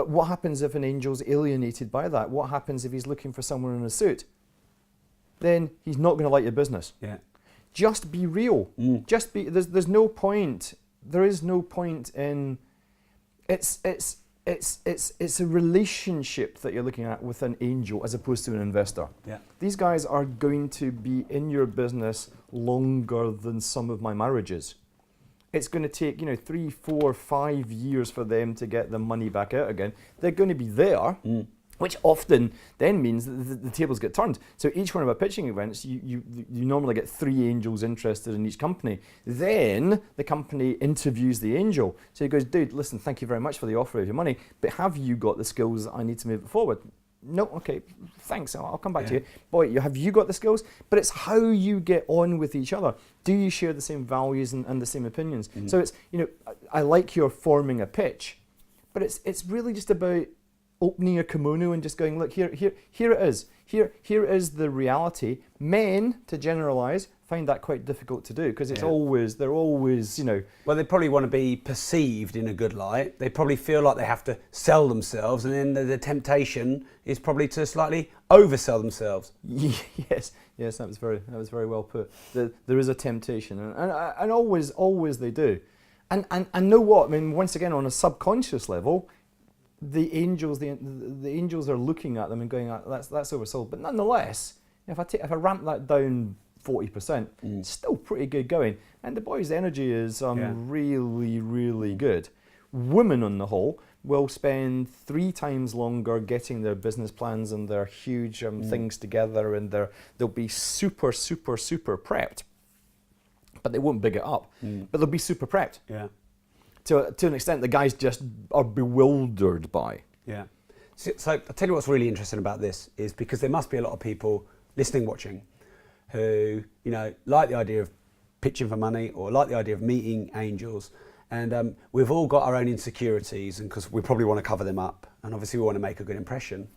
what happens if an angel's alienated by that? What happens if he's looking for someone in a suit? Then he's not going to like your business. Yeah. Just be real. Just be. There's no point. There is no point in. It's a relationship that you're looking at with an angel as opposed to an investor. Yeah. These guys are going to be in your business longer than some of my marriages. It's going to take 3, 4, 5 years for them to get the money back out again. They're going to be there, which often then means that the tables get turned. So each one of our pitching events, you normally get 3 angels interested in each company. Then the company interviews the angel. So he goes, dude, listen, thank you very much for the offer of your money, but have you got the skills that I need to move it forward? No, okay, thanks, I'll come back to you. Boy, have you got the skills? But it's how you get on with each other. Do you share the same values and the same opinions? So it's, I like your forming a pitch, but it's really just about opening a kimono and just going, look, here it is. Here is the reality. Men, to generalize, find that quite difficult to do because they're always, you know. Well, they probably want to be perceived in a good light. They probably feel like they have to sell themselves, and then the temptation is probably to slightly oversell themselves. Yes, that was very well put. There is a temptation, and always they do. And know what? I mean, once again, on a subconscious level, the angels are looking at them and going, that's oversold. But nonetheless, if I ramp that down 40%, it's still pretty good going. And the boy's energy is really, really good. Women, on the whole, will spend 3 times longer getting their business plans and their huge things together, and they'll be super, super, super prepped. But they won't big it up. But they'll be super prepped. Yeah. To an extent, the guys just are bewildered by. Yeah. So I'll tell you what's really interesting about this is because there must be a lot of people listening, watching, who, you know, like the idea of pitching for money or like the idea of meeting angels. And we've all got our own insecurities, and because we probably want to cover them up. And obviously we want to make a good impression.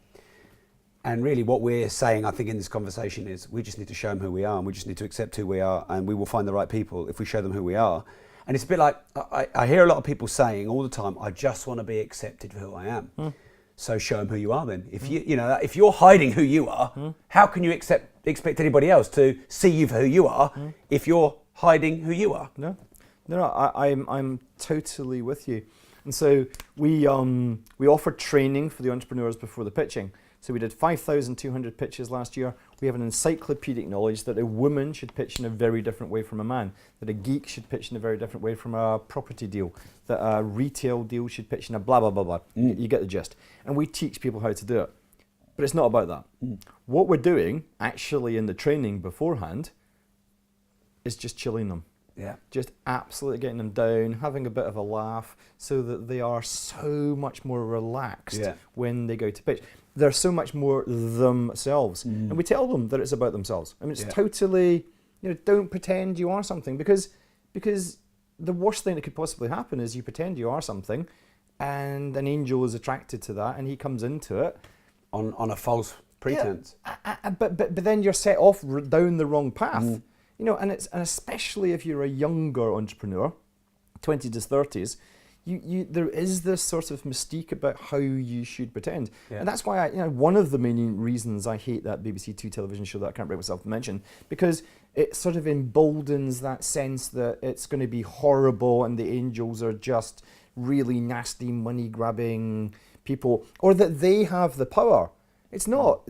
And really what we're saying, I think, in this conversation is we just need to show them who we are, and we just need to accept who we are, and we will find the right people if we show them who we are. And it's a bit like, I hear a lot of people saying all the time, I just want to be accepted for who I am. So show them who you are then. If if you're hiding who you are, how can you expect anybody else to see you for who you are if you're hiding who you are? No, I'm totally with you. And so we offered training for the entrepreneurs before the pitching. So we did 5,200 pitches last year. We have an encyclopedic knowledge that a woman should pitch in a very different way from a man, that a geek should pitch in a very different way from a property deal, that a retail deal should pitch in a blah, blah, blah, blah. You get the gist. And we teach people how to do it. But it's not about that. What we're doing, actually, in the training beforehand, is just chilling them. Yeah. Just absolutely getting them down, having a bit of a laugh, so that they are so much more relaxed when they go to pitch. They're so much more themselves. And we tell them that it's about themselves. I mean, it's totally, don't pretend you are something, because the worst thing that could possibly happen is you pretend you are something, and an angel is attracted to that, and he comes into it. On a false pretense. Yeah, but then you're set off down the wrong path. And especially if you're a younger entrepreneur, 20s to 30s, there is this sort of mystique about how you should pretend. And that's why one of the main reasons I hate that BBC Two television show that I can't bring myself to mention, because it sort of emboldens that sense that it's going to be horrible and the angels are just really nasty, money-grabbing people, or that they have the power. It's not.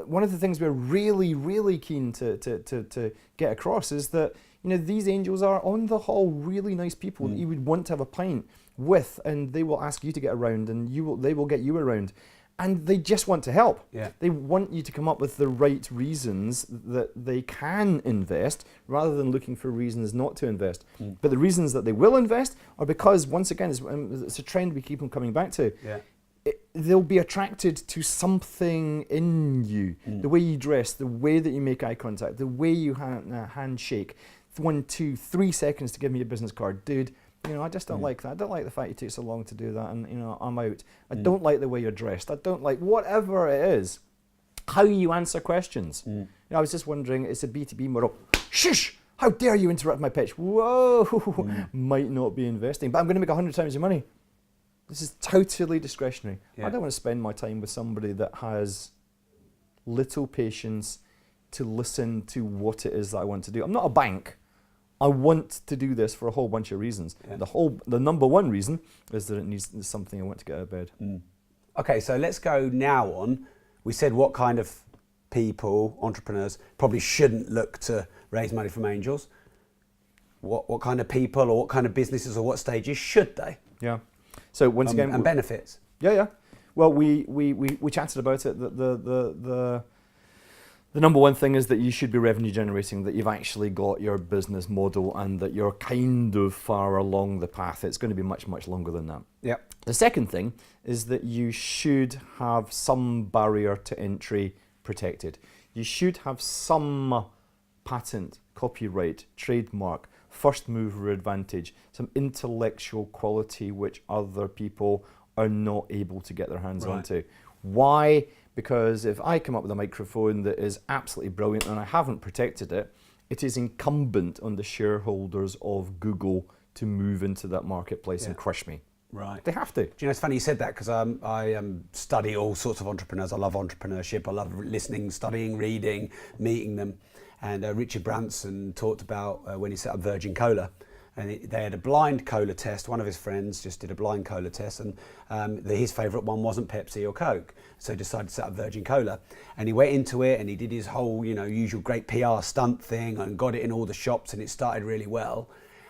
One of the things we're really, really keen to get across is that these angels are, on the whole, really nice people that you would want to have a pint with, and they will ask you to get around, and they will get you around, and they just want to help. Yeah. They want you to come up with the right reasons that they can invest, rather than looking for reasons not to invest. But the reasons that they will invest are because, once again, it's a trend we keep on coming back to. Yeah. They'll be attracted to something in you. The way you dress, the way that you make eye contact, the way you handshake. 1, 2, 3 seconds to give me a business card. Dude, I just don't like that. I don't like the fact you take so long to do that, and I'm out. I don't like the way you're dressed. I don't like whatever it is. How you answer questions. I was just wondering, it's a B2B model. Shush! How dare you interrupt my pitch? Whoa! Might not be investing, but I'm going to make 100 times your money. This is totally discretionary. I don't want to spend my time with somebody that has little patience to listen to what it is that I want to do. I'm not a bank. I want to do this for a whole bunch of reasons. The number one reason is that it's something I want to get out of bed. Okay, so let's go now on. We said what kind of people, entrepreneurs, probably shouldn't look to raise money from angels. What kind of people or what kind of businesses or what stages should they? Yeah. So once again, and benefits. Yeah. Well, we chatted about it. The number one thing is that you should be revenue generating, that you've actually got your business model, and that you're kind of far along the path. It's going to be much, much longer than that. Yeah. The second thing is that you should have some barrier to entry protected. You should have some patent, copyright, trademark, first mover advantage, some intellectual quality which other people are not able to get their hands Right. onto. Why? Because if I come up with a microphone that is absolutely brilliant and I haven't protected it, it is incumbent on the shareholders of Google to move into that marketplace and crush me. Right. They have to. Do you know, it's funny you said that, because I study all sorts of entrepreneurs. I love entrepreneurship. I love listening, studying, reading, meeting them. And Richard Branson talked about when he set up Virgin Cola. And they had a blind cola test. One of his friends just did a blind cola test, and his favourite one wasn't Pepsi or Coke. So he decided to set up Virgin Cola. And he went into it and he did his whole, usual great PR stunt thing and got it in all the shops, and it started really well.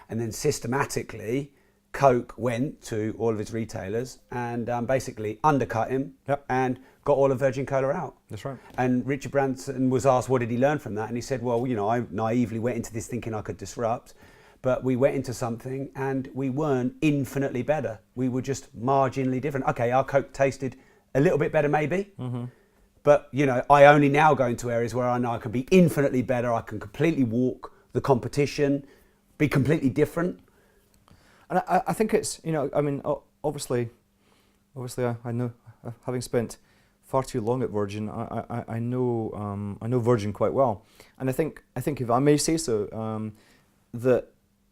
And then systematically, Coke went to all of his retailers and basically undercut him and got all of Virgin Cola out. That's right. And Richard Branson was asked, what did he learn from that? And he said, well, I naively went into this thinking I could disrupt, but we went into something and we weren't infinitely better. We were just marginally different. Okay, our Coke tasted a little bit better maybe, but I only now go into areas where I know I can be infinitely better. I can completely walk the competition, be completely different. And I think it's, obviously I know, having spent far too long at Virgin, I know Virgin quite well. And I think if I may say so, that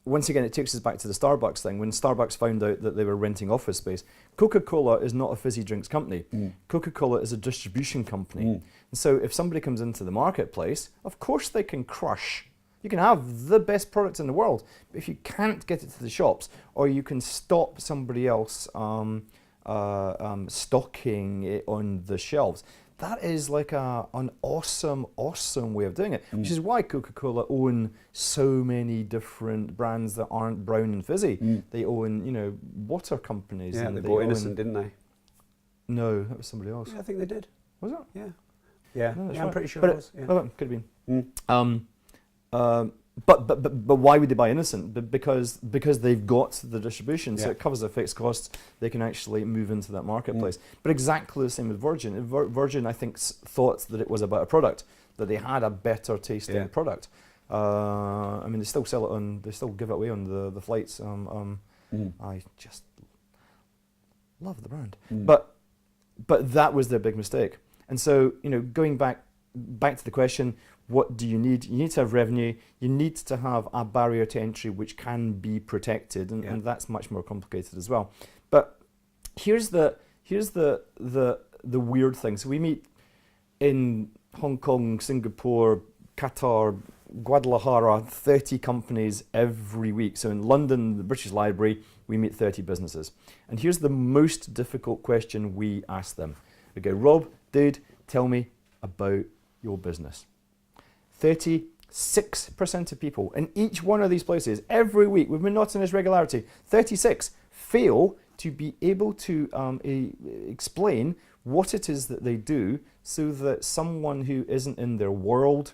once again, it takes us back to the Starbucks thing. When Starbucks found out that they were renting office space, Coca-Cola is not a fizzy drinks company. Coca-Cola is a distribution company. And so if somebody comes into the marketplace, of course they can crush. You can have the best product in the world, but if you can't get it to the shops, or you can stop somebody else stocking it on the shelves, that is like an awesome way of doing it, which is why Coca-Cola own so many different brands that aren't brown and fizzy. They own, water companies. Yeah, and they bought Innocent, didn't they? No, that was somebody else. Yeah, I think they did. Was it? Yeah. Yeah, No, that's I'm right. pretty sure But it was. Yeah. well, could have been. But why would they buy Innocent? Because they've got the distribution, so it covers their fixed costs. They can actually move into that marketplace. But exactly the same with Virgin. Virgin, I think, thought that it was about a product, that they had a better tasting product. They still sell it on, they still give it away on the flights. I just love the brand. But that was their big mistake. And so, going back to the question, what do you need? You need to have revenue. You need to have a barrier to entry which can be protected, and that's much more complicated as well. But here's the weird thing. So we meet in Hong Kong, Singapore, Qatar, Guadalajara, 30 companies every week. So in London, the British Library, we meet 30 businesses. And here's the most difficult question we ask them. Okay, Rob, dude, tell me about your business. 36% of people in each one of these places every week with monotonous regularity, 36 fail to be able to explain what it is that they do so that someone who isn't in their world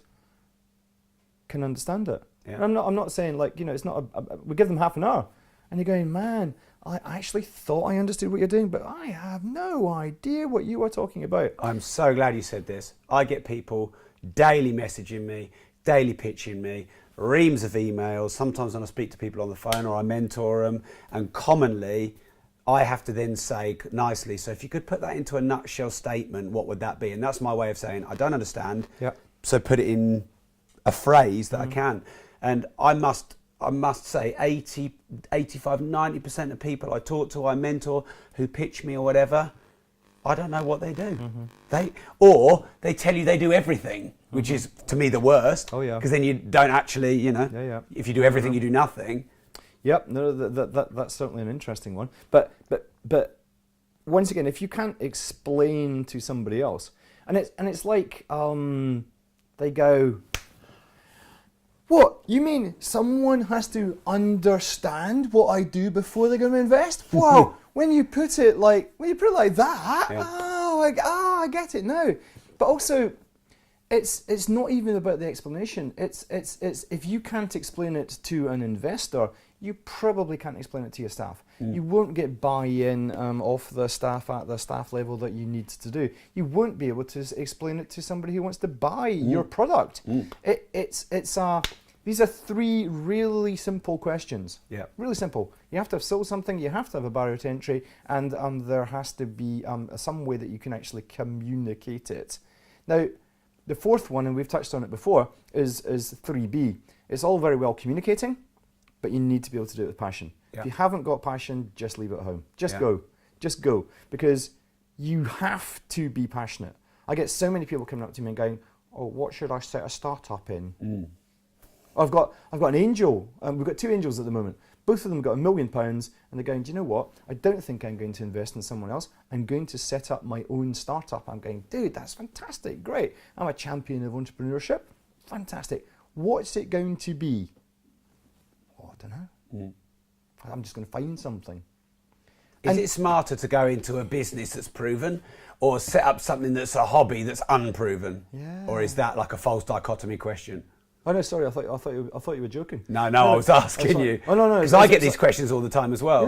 can understand it. And I'm not saying it's not we give them half an hour and they're going, man, I actually thought I understood what you're doing, but I have no idea what you are talking about. I'm so glad you said this. I get people daily messaging me, daily pitching me, reams of emails. Sometimes when I speak to people on the phone or I mentor them, and commonly I have to then say nicely, so if you could put that into a nutshell statement, what would that be? And that's my way of saying, I don't understand, so put it in a phrase that I can. And I must say 80, 85, 90% of people I talk to, I mentor, who pitch me or whatever, I don't know what they do. They tell you they do everything, which is to me the worst. Oh yeah. Because then you don't actually, if you do everything, you do nothing. Yep. No, that's certainly an interesting one. But once again, if you can't explain to somebody else, and it's like they go, what? You mean someone has to understand what I do before they're going to invest? Whoa! When you put it like that, I get it now. But also, it's not even about the explanation. It's if you can't explain it to an investor, you probably can't explain it to your staff. You won't get buy-in off the staff at the staff level that you need to do. You won't be able to explain it to somebody who wants to buy your product. These are three really simple questions. Yeah. Really simple. You have to have sold something, you have to have a barrier to entry, and there has to be some way that you can actually communicate it. Now, the fourth one, and we've touched on it before, is 3B. It's all very well communicating, but you need to be able to do it with passion. Yeah. If you haven't got passion, just leave it at home. Just Yeah. go. Just go. Because you have to be passionate. I get so many people coming up to me and going, oh, what should I set a startup in? I've got an angel. We've got two angels at the moment. Both of them got £1 million, and they're going, do you know what? I don't think I'm going to invest in someone else. I'm going to set up my own startup. I'm going, dude, that's fantastic, great. I'm a champion of entrepreneurship. Fantastic. What's it going to be? Oh, I don't know. I'm just going to find something. Is it smarter to go into a business that's proven, or set up something that's a hobby that's unproven? Yeah. Or is that like a false dichotomy question? Oh no, sorry. I thought you were joking. No, I was asking you. Oh no, because I get these questions all the time as well.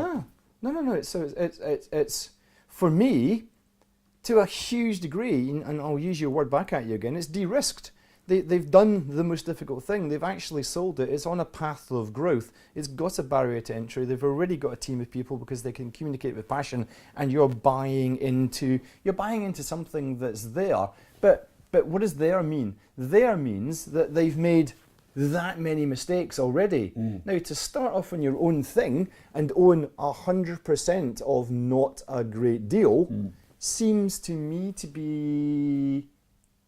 Yeah. No. It's for me, to a huge degree, and I'll use your word back at you again. It's de-risked. They've done the most difficult thing. They've actually sold it. It's on a path of growth. It's got a barrier to entry. They've already got a team of people because they can communicate with passion, and you're buying into something that's there. But what does there mean? There means that they've made that many mistakes already. Now, to start off on your own thing and own 100% of not a great deal seems to me to be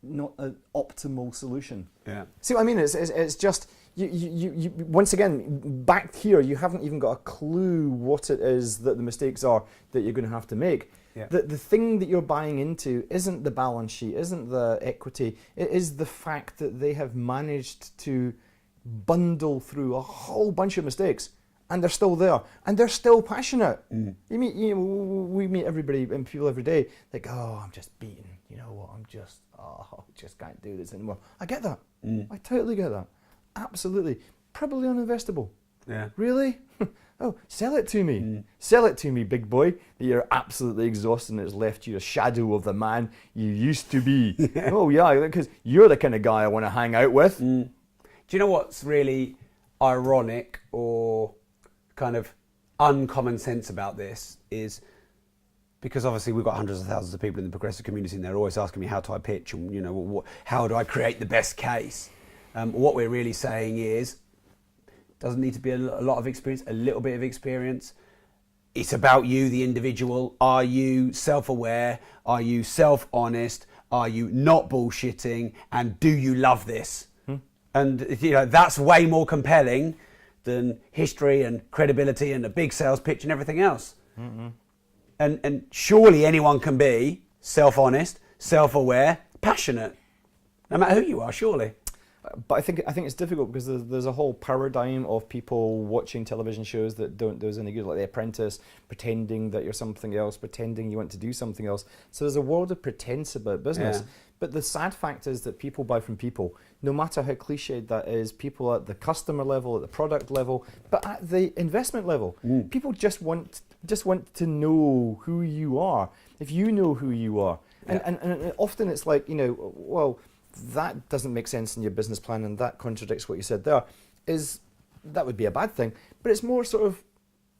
not an optimal solution. Yeah. See what I mean? It's just, you once again, back here, you haven't even got a clue what it is that the mistakes are that you're going to have to make. Yeah. The thing that you're buying into isn't the balance sheet, isn't the equity, it is the fact that they have managed to bundle through a whole bunch of mistakes, and they're still there, and they're still passionate. We meet everybody and people every day, like, oh, I'm just beaten. You know what? I just can't do this anymore. I get that. I totally get that. Absolutely. Probably uninvestable. Yeah. Really? Oh, sell it to me. Sell it to me, big boy. That you're absolutely exhausted and it's left you a shadow of the man you used to be. Oh yeah, because you're the kind of guy I want to hang out with. Do you know what's really ironic or kind of uncommon sense about this is, because obviously we've got hundreds of thousands of people in the progressive community and they're always asking me how do I pitch and how do I create the best case. What we're really saying is, doesn't need to be a lot of experience, a little bit of experience. It's about you, the individual. Are you self-aware? Are you self-honest? Are you not bullshitting? And do you love this? And that's way more compelling than history and credibility and a big sales pitch and everything else. And surely anyone can be self-honest, self-aware, passionate, no matter who you are, surely. But I think it's difficult because there's a whole paradigm of people watching television shows that don't do us any good, like The Apprentice, pretending that you're something else, pretending you want to do something else. So there's a world of pretense about business. Yeah. But the sad fact is that people buy from people, no matter how cliched that is, people at the customer level, at the product level, but at the investment level. People just want to know who you are. If you know who you are. And often it's like, well, that doesn't make sense in your business plan and that contradicts what you said there, that would be a bad thing. But it's more sort of,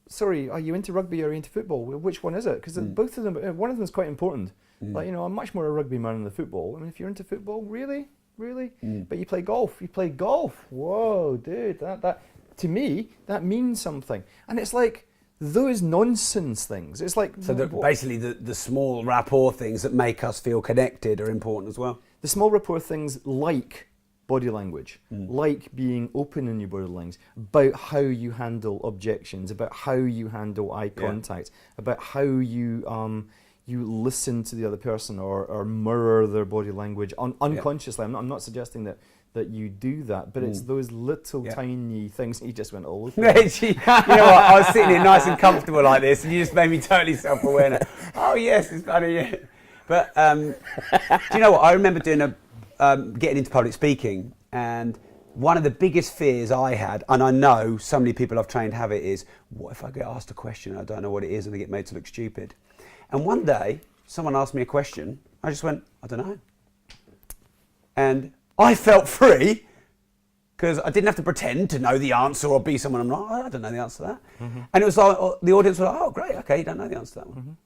sorry, are you into rugby or are you into football? Well, which one is it? Because both of them, one of them is quite important. Like, I'm much more a rugby man than the football. I mean, if you're into football, really? But you play golf. Whoa, dude, that to me, that means something. And it's like, those nonsense things. It's like... So basically the small rapport things that make us feel connected are important as well. The small rapport things like body language, like being open in your body language, about how you handle objections, about how you handle eye contact, about how you listen to the other person or mirror their body language unconsciously. I'm not suggesting that you do that, but it's those little tiny things. He just went all over. You know what? I was sitting here nice and comfortable like this, and you just made me totally self-aware now. Oh yes, it's funny. Yeah. But do you know what? I remember doing getting into public speaking, and one of the biggest fears I had, and I know so many people I've trained have it, is what if I get asked a question and I don't know what it is and I get made to look stupid? And one day, someone asked me a question. I just went, I don't know. And I felt free because I didn't have to pretend to know the answer or be someone I'm not. I don't know the answer to that. And it was like the audience was like, oh, great, okay, you don't know the answer to that one.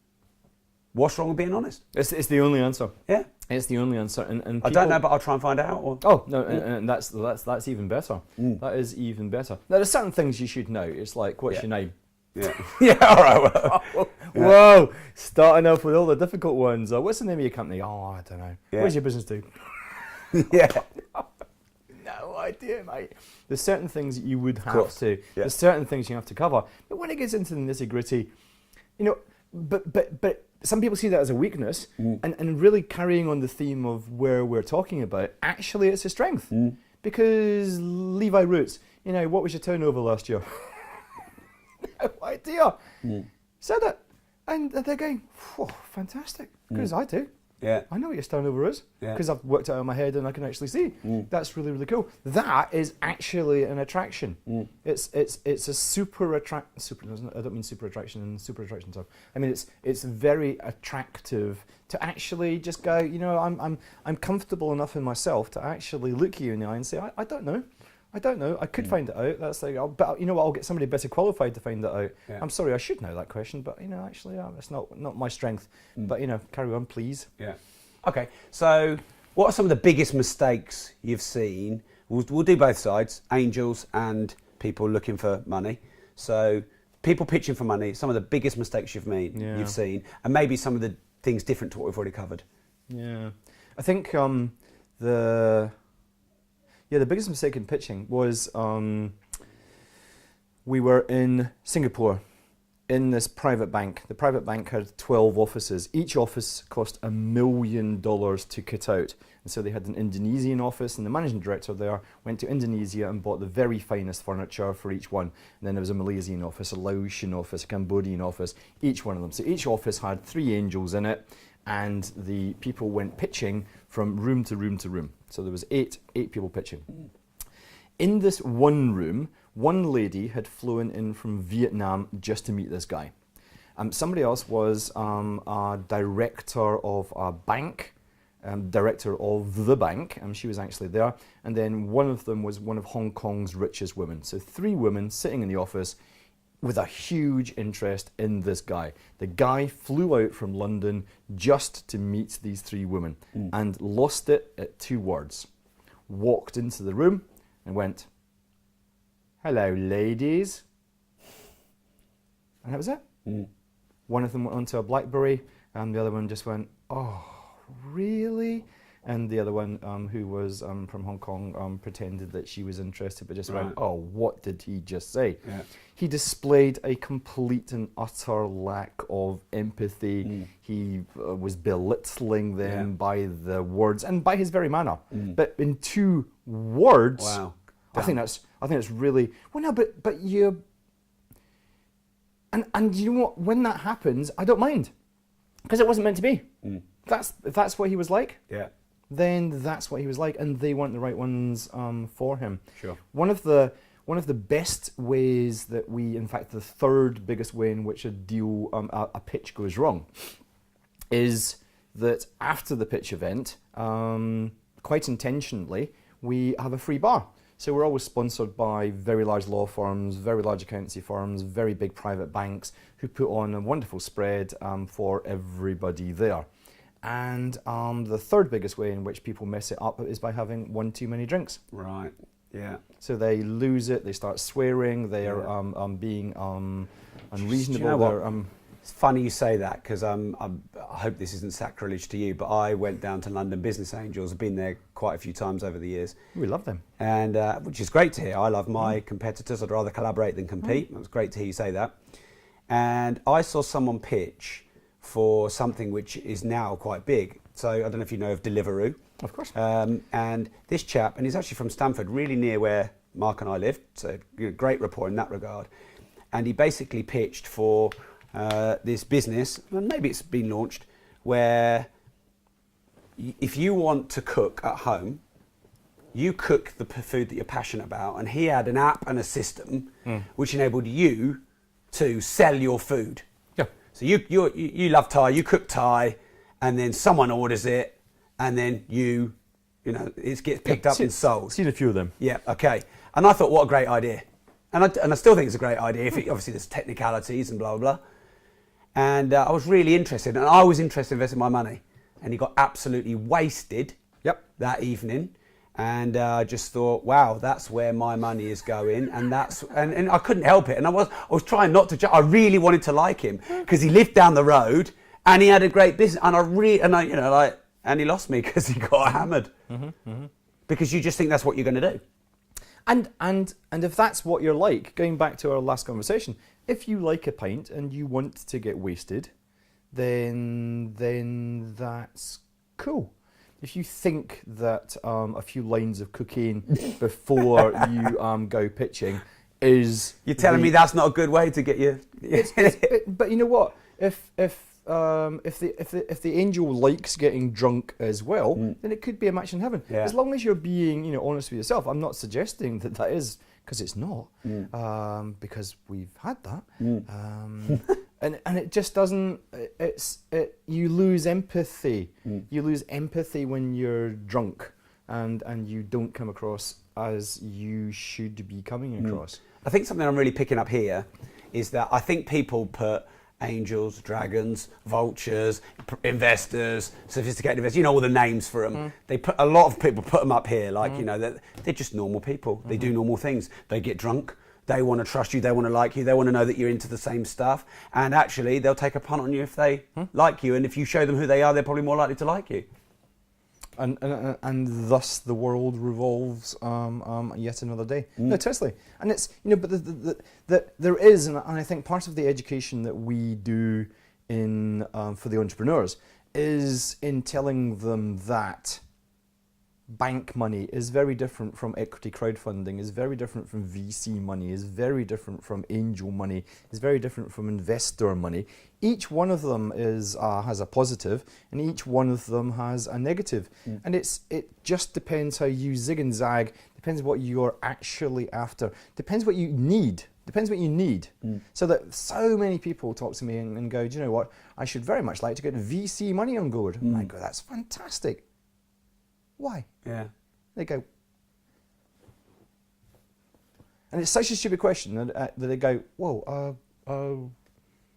What's wrong with being honest? It's the only answer. Yeah. It's the only answer. And I don't know, but I'll try and find out. Or... Oh, no, and that's even better. That is even better. Now, there's certain things you should know. It's like, what's your name? Yeah. Yeah, all right. Well, Whoa, starting off with all the difficult ones. What's the name of your company? Oh, I don't know. Yeah. What does your business do? Yeah. No idea, mate. There's certain things that you would have to. Yeah. There's certain things you have to cover. But when it gets into the nitty-gritty, but some people see that as a weakness, and really carrying on the theme of where we're talking about, actually it's a strength. Because Levi Roots, what was your turnover last year? No idea. Said it. And they're going, whoa, fantastic. Because I do. Yeah. I know what your turnover is. Yeah. Because I've worked it out in my head and I can actually see. That's really, really cool. That is actually an attraction. It's a super attract. I don't mean super attraction and super attraction stuff. I mean it's very attractive to actually just go. I'm comfortable enough in myself to actually look you in the eye and say I don't know. I don't know. I could find it out. That's like, but you know what? I'll get somebody better qualified to find that out. Yeah. I'm sorry, I should know that question, but actually, that's not my strength. But carry on, please. Yeah. Okay. So, what are some of the biggest mistakes you've seen? We'll do both sides, angels and people looking for money. So, people pitching for money. Some of the biggest mistakes you've seen, and maybe some of the things different to what we've already covered. Yeah, I think the biggest mistake in pitching was we were in Singapore in this private bank. The private bank had 12 offices. Each office cost $1 million to kit out. And so they had an Indonesian office, and the managing director there went to Indonesia and bought the very finest furniture for each one. And then there was a Malaysian office, a Laotian office, a Cambodian office, each one of them. So each office had 3 angels in it, and the people went pitching from room to room to room. So there was eight people pitching. In this one room, one lady had flown in from Vietnam just to meet this guy. Somebody else was a director of a bank, director of the bank, and she was actually there. And then one of them was one of Hong Kong's richest women. So 3 women sitting in the office with a huge interest in this guy. The guy flew out from London just to meet these 3 women and lost it at 2 words. Walked into the room and went, "Hello, ladies." And that was it. One of them went onto a BlackBerry, and the other one just went, "Oh, really?" And the other one, who was from Hong Kong, pretended that she was interested, but just went, "Oh, what did he just say?" Yeah. He displayed a complete and utter lack of empathy. He was belittling them by the words and by his very manner. But in 2 words, wow. I think that's really well. No, but you. And you know what? When that happens, I don't mind, because it wasn't meant to be. If that's what he was like. Yeah. Then that's what he was like, and they weren't the right ones for him. Sure. One of the best ways that in fact, the 3rd biggest way in which a pitch goes wrong, is that after the pitch event, quite intentionally, we have a free bar. So we're always sponsored by very large law firms, very large accountancy firms, very big private banks, who put on a wonderful spread for everybody there. And the 3rd biggest way in which people mess it up is by having one too many drinks. Right. Yeah. So they lose it. They start swearing. They are being unreasonable. Do you know it's funny you say that, because I hope this isn't sacrilege to you, but I went down to London Business Angels. I've been there quite a few times over the years. We love them. And which is great to hear. I love my competitors. I'd rather collaborate than compete. It was great to hear you say that. And I saw someone pitch for something which is now quite big. So I don't know if you know of Deliveroo. Of course. And this chap, and he's actually from Stamford, really near where Mark and I lived, so great rapport in that regard. And he basically pitched for this business, and maybe it's been launched, where if you want to cook at home, you cook the food that you're passionate about, and he had an app and a system which enabled you to sell your food. Yeah. So you love Thai, you cook Thai, and then someone orders it, and then you You know, it gets picked up and sold. Seen a few of them. Yeah, okay. And I thought, what a great idea. And I still think it's a great idea. Obviously, there's technicalities and blah, blah, blah. And I was really interested. And I was interested in investing my money. And he got absolutely wasted that evening. And I just thought, wow, that's where my money is going. And and I couldn't help it. And I was trying not to, I really wanted to like him because he lived down the road and he had a great business. And he lost me because he got hammered. Because you just think that's what you're going to do. And if that's what you're like, going back to our last conversation, if you like a pint and you want to get wasted, then that's cool. If you think that a few lines of cocaine before you go pitching is... You're telling me that's not a good way to get you... But you know what? If the angel likes getting drunk as well, then it could be a match in heaven. Yeah. As long as you're being, honest with yourself. I'm not suggesting that is, because it's not, because we've had that, and it just doesn't. You lose empathy. You lose empathy when you're drunk, and you don't come across as you should be coming across. I think something I'm really picking up here is that I think people put angels, dragons, vultures, investors, sophisticated investors, all the names for them. A lot of people put them up here like, they're just normal people. They do normal things. They get drunk. They want to trust you. They want to like you. They want to know that you're into the same stuff. And actually, they'll take a punt on you if they like you. And if you show them who they are, they're probably more likely to like you. And thus the world revolves yet another day. No, totally. And it's, but there is, and I think part of the education that we do for the entrepreneurs is in telling them that bank money is very different from equity crowdfunding, is very different from VC money, is very different from angel money, is very different from investor money. Each one of them has a positive, and each one of them has a negative. And it just depends how you zig and zag, depends what you're actually after, depends what you need. So that so many people talk to me and go, do you know what, I should very much like to get VC money on board. And I go, that's fantastic. Why? Yeah. They go, and it's such a stupid question that they go, whoa,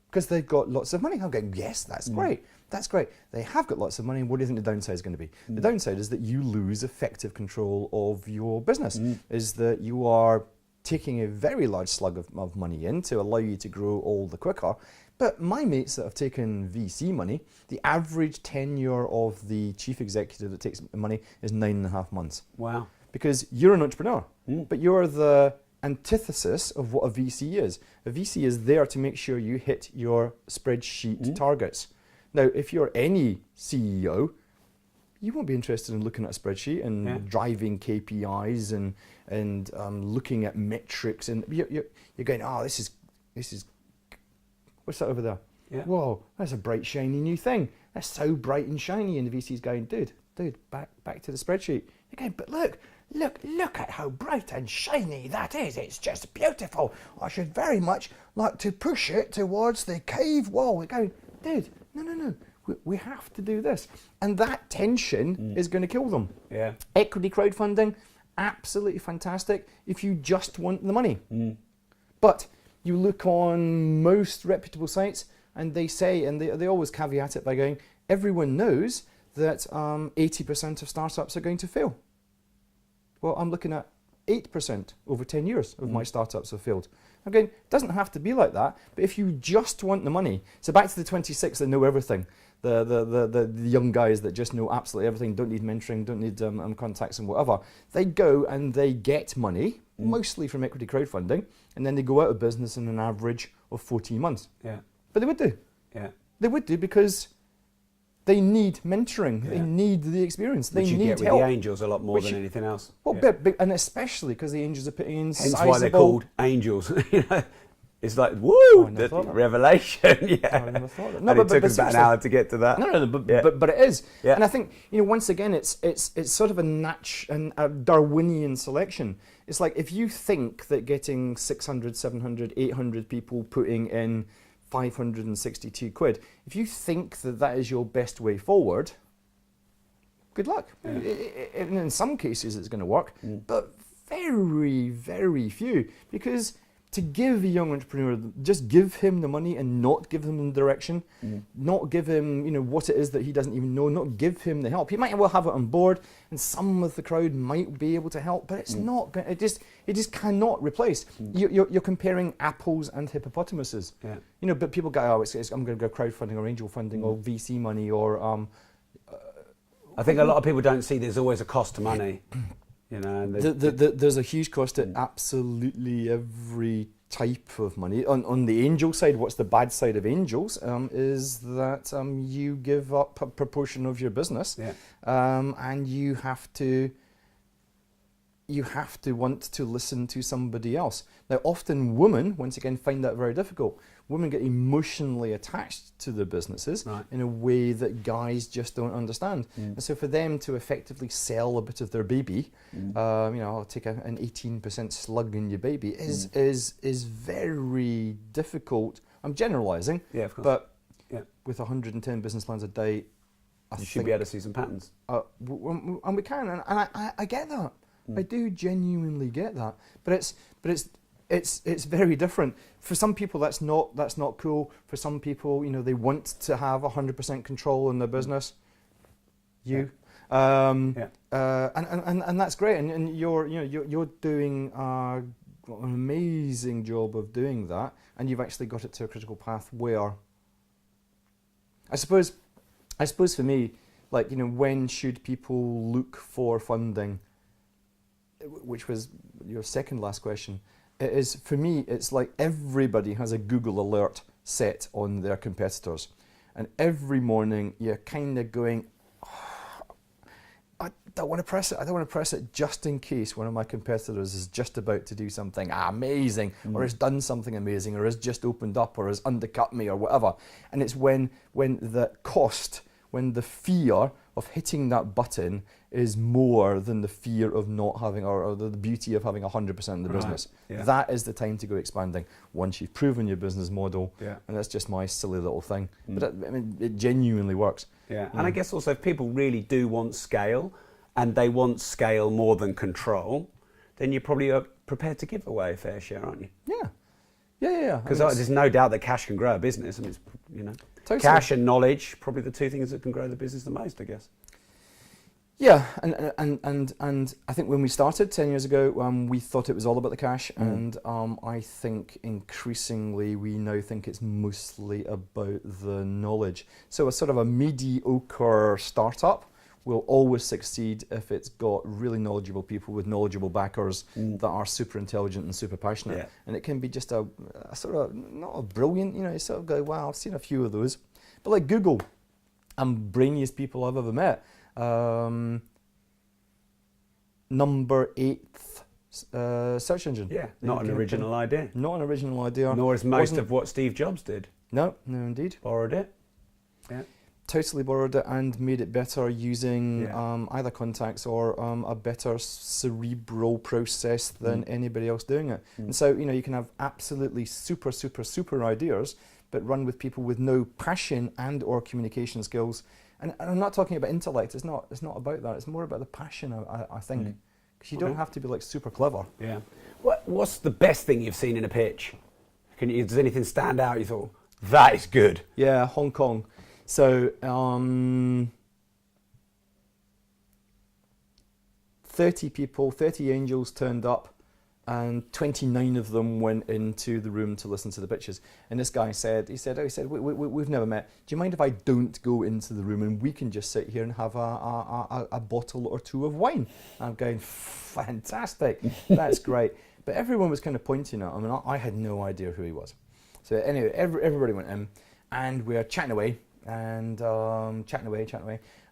because they've got lots of money. I'm going, yes, that's great. That's great. They have got lots of money. What do you think the downside is going to be? The downside is that you lose effective control of your business, is that you are taking a very large slug of money in to allow you to grow all the quicker. But my mates that have taken VC money, the average tenure of the chief executive that takes money is 9.5 months. Wow. Because you're an entrepreneur, but you're the antithesis of what a VC is. A VC is there to make sure you hit your spreadsheet targets. Now, if you're any CEO, you won't be interested in looking at a spreadsheet and driving KPIs and looking at metrics. And you're going, oh, this is. What's that over there? Yeah. Whoa, that's a bright, shiny new thing. That's so bright and shiny. And the VC's going, dude, back to the spreadsheet. You're going, but look at how bright and shiny that is. It's just beautiful. I should very much like to push it towards the cave wall. We're going, dude, no. We have to do this. And that tension is going to kill them. Yeah. Equity crowdfunding, absolutely fantastic if you just want the money. But you look on most reputable sites and they say, and they always caveat it by going, everyone knows that 80% of startups are going to fail. Well, I'm looking at 8% over 10 years of my startups have failed. Again, it doesn't have to be like that, but if you just want the money, so back to the 26 that know everything, the young guys that just know absolutely everything, don't need mentoring, don't need contacts and whatever, they go and they get money, mostly from equity crowdfunding, and then they go out of business in an average of 14 months. Yeah. But they would do. Yeah. They would do because they need mentoring. Yeah. They need the experience. They need help. Which you get with the angels a lot more than anything else. Well, and especially because the angels are putting in sizable... Hence why they're called angels. It's like, woo, the revelation. Yeah. I never thought that. No, but it took us about an hour to get to that. No, but it is. Yeah. And I think, once again, it's sort of a Darwinian selection. It's like if you think that getting 600, 700, 800 people putting in 562 quid, if you think that is your best way forward, good luck. And in some cases it's going to work, but very, very few. Because to give a young entrepreneur, just give him the money and not give him the direction, not give him, what it is that he doesn't even know, not give him the help. He might well have it on board, and some of the crowd might be able to help, but it's not going. It just cannot replace. You're comparing apples and hippopotamuses. Yeah. But people go, I'm going to go crowdfunding or angel funding or VC money or. I think a lot of people don't see there's always a cost to money. And there's a huge cost to absolutely every type of money. On the angel side, what's the bad side of angels is that you give up a proportion of your business, and you have to want to listen to somebody else. Now, often women, once again, find that very difficult. Women get emotionally attached to their businesses in a way that guys just don't understand. And so for them to effectively sell a bit of their baby, I'll take an 18% slug in your baby, is very difficult. I'm generalising, of course. But with 110 business plans a day, you should be able to see some patterns. And we can, and I get that. I do genuinely get that, but it's very different. For some people, that's not cool. For some people, they want to have 100% control in their business. And that's great. And you're doing an amazing job of doing that, and you've actually got it to a critical path where. I suppose for me, when should people look for funding? Which was your second last question. It is, for me, it's like everybody has a Google alert set on their competitors. And every morning you're kind of going, I don't want to press it. I don't want to press it just in case one of my competitors is just about to do something amazing, or has done something amazing, or has just opened up, or has undercut me, or whatever. And it's when the cost, when the fear of hitting that button is more than the fear of not having, or the beauty of having 100% of the business. That is the time to go expanding, once you've proven your business model. And that's just my silly little thing. But it genuinely works. And I guess also if people really do want scale, and they want scale more than control, then you probably are prepared to give away a fair share, aren't you? Yeah. Because there's no doubt that cash can grow a business. Totally. Cash and knowledge, probably the two things that can grow the business the most, I guess. Yeah, and I think when we started 10 years ago, we thought it was all about the cash, and I think increasingly we now think it's mostly about the knowledge. So a sort of a mediocre startup will always succeed if it's got really knowledgeable people with knowledgeable backers that are super intelligent and super passionate. And it can be just a sort of, not a brilliant, you sort of go, wow, I've seen a few of those. But like Google, brainiest people I've ever met. Number 8th search engine. Not an original idea. Not an original idea. Nor is most of what Steve Jobs did. No, indeed. Borrowed it. Totally borrowed it and made it better using either contacts or a better cerebral process than anybody else doing it. And so, you can have absolutely super, super, super ideas, but run with people with no passion and or communication skills. And I'm not talking about intellect. It's not about that. It's more about the passion, I think. Because you don't have to be like super clever. What's the best thing you've seen in a pitch? Does anything stand out? You thought that is good. Yeah, Hong Kong. So 30 people, 30 angels turned up, and 29 of them went into the room to listen to the pitches. And this guy said, we've never met. Do you mind if I don't go into the room and we can just sit here and have a bottle or two of wine? I'm going, fantastic, that's great. But everyone was kind of pointing at him, and I had no idea who he was. So anyway, everybody went in, and we are chatting away, and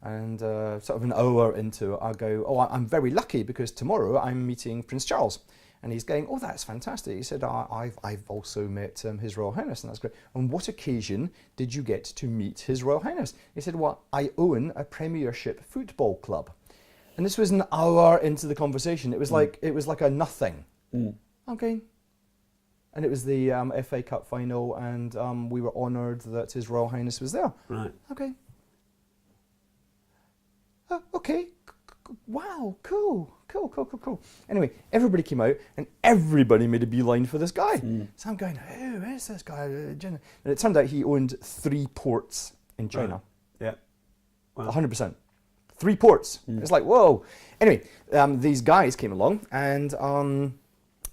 and sort of an hour into it, I go, oh, I'm very lucky because tomorrow I'm meeting Prince Charles. And he's going, oh, that's fantastic. He said, I've also met His Royal Highness, and that's great. On what occasion did you get to meet His Royal Highness? He said, well, I own a Premiership football club. And this was an hour into the conversation. It was like a nothing. Okay. And it was the FA Cup final, and we were honoured that His Royal Highness was there. Right. Okay. oh, okay, wow, cool. Anyway, everybody came out and everybody made a beeline for this guy. So I'm going, who is this guy? And it turned out he owned 3 ports in China. Yeah. Wow. 100%. 3 ports. It's like, whoa. Anyway, these guys came along and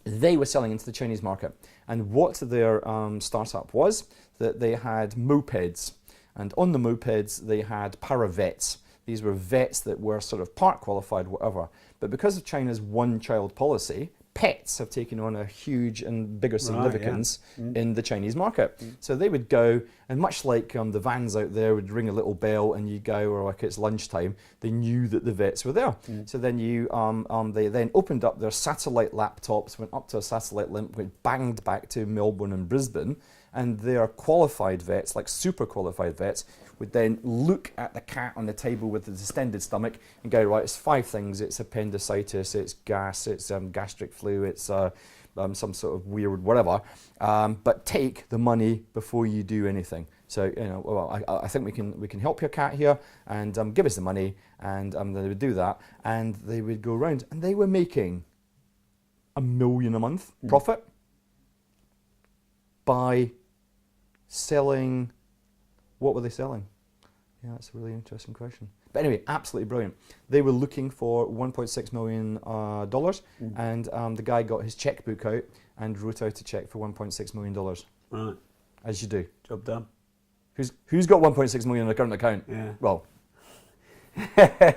they were selling into the Chinese market. And what their startup was, that they had mopeds. And on the mopeds, they had paravets. These were vets that were sort of part qualified, whatever. But because of China's one-child policy, pets have taken on a huge and bigger significance in the Chinese market. So they would go, and much like the vans out there would ring a little bell and you go, or like it's lunchtime, they knew that the vets were there. So then they then opened up their satellite laptops, went up to a satellite link, went banged back to Melbourne and Brisbane, and their qualified vets, like super qualified vets, would then look at the cat on the table with the distended stomach and go, right, it's 5 things. It's appendicitis, it's gas, it's gastric flu, it's some sort of weird whatever. But take the money before you do anything. So, well, I think we can help your cat here, and give us the money. And they would do that, and they would go around, and they were making $1 million a month profit by selling. What were they selling? Yeah, that's a really interesting question. But anyway, absolutely brilliant. They were looking for $1.6 million, and the guy got his checkbook out and wrote out a check for $1.6 million. Right. As you do. Job done. Who's got $1.6 million in a current account? Yeah. Well,